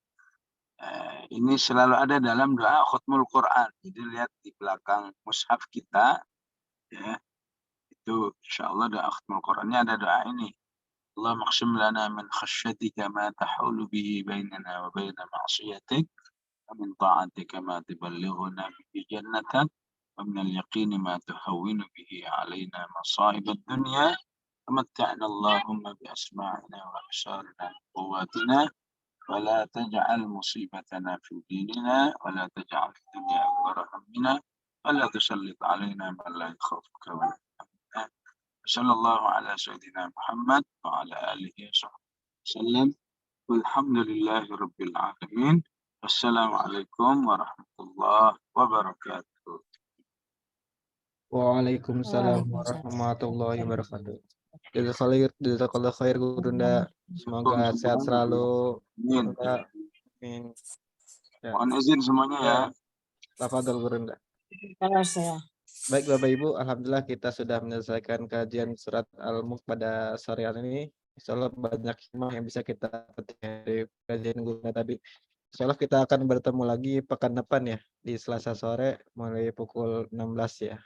Ini selalu ada dalam doa khutmul Quran. Jadi lihat di belakang mushaf kita, ya, itu insya Allah doa khutmul Qurannya ada doa ini. Allahumma qsim lana min khasyatika ma tahulu bihi bainana wa baina ma'siyatik wa min ta'atika ma tuballighuna bihi jannatak wa min al-yaqini ma tuhawwinu bihi alaina masa'ib ad-dunya wa matta'na Allahumma bi asma'ina wa absarina wa quwwatina wa la taj'al musibatana fi dinina wa la taj'al ad-dunya akbar hammina wa la tusallit alaina man la yakhafuka wa la yarhamuna. Sallallahu ala sayyidina Muhammad wa ala alihi wasallam. Walhamdulillahi rabbil alamin. Wassalamualaikum warahmatullahi wabarakatuh. Waalaikumsalam warahmatullahi wabarakatuh. Jazakallahu khair Gurunda. Semoga sehat selalu. Amin. Amin. Ya. Mohon izin semuanya ya. Tafadhol Gurunda. Kalau saya. Baik Bapak Ibu, alhamdulillah kita sudah menyelesaikan kajian surat Al-Mulk pada sore hari ini. Insyaallah banyak hikmah yang bisa kita petik dari kajian Gurunda tadi. Insyaallah kita akan bertemu lagi pekan depan ya, di Selasa sore mulai pukul 16 ya.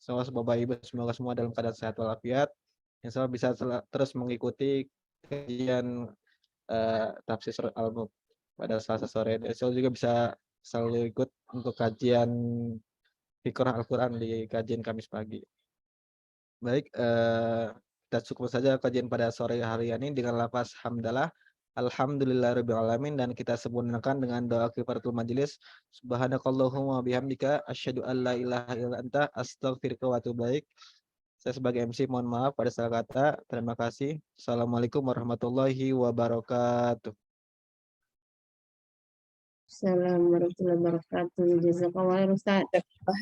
Semoga Bapak Ibu semoga semua dalam keadaan sehat walafiat. Insyaallah bisa terus mengikuti kajian tafsir surat Al-Mulk pada Selasa sore. Dan insyaallah juga bisa selalu ikut untuk kajian Fiqh Al-Quran di kajian Kamis pagi. Baik, kita cukup saja kajian pada sore hari ini dengan lafaz hamdalah. Alhamdulillahirabbil alamin, dan kita sempurnakan dengan doa kifaratul majelis. Subhanakallahumma bihamdika asyhadu an la ilaha illa anta astaghfiruka wa atubu ilaik. Saya sebagai MC mohon maaf pada salah kata. Terima kasih. Assalamualaikum warahmatullahi wabarakatuh. Assalamualaikum warahmatullahi wabarakatuh. Jazakallahu khairan Ustaz.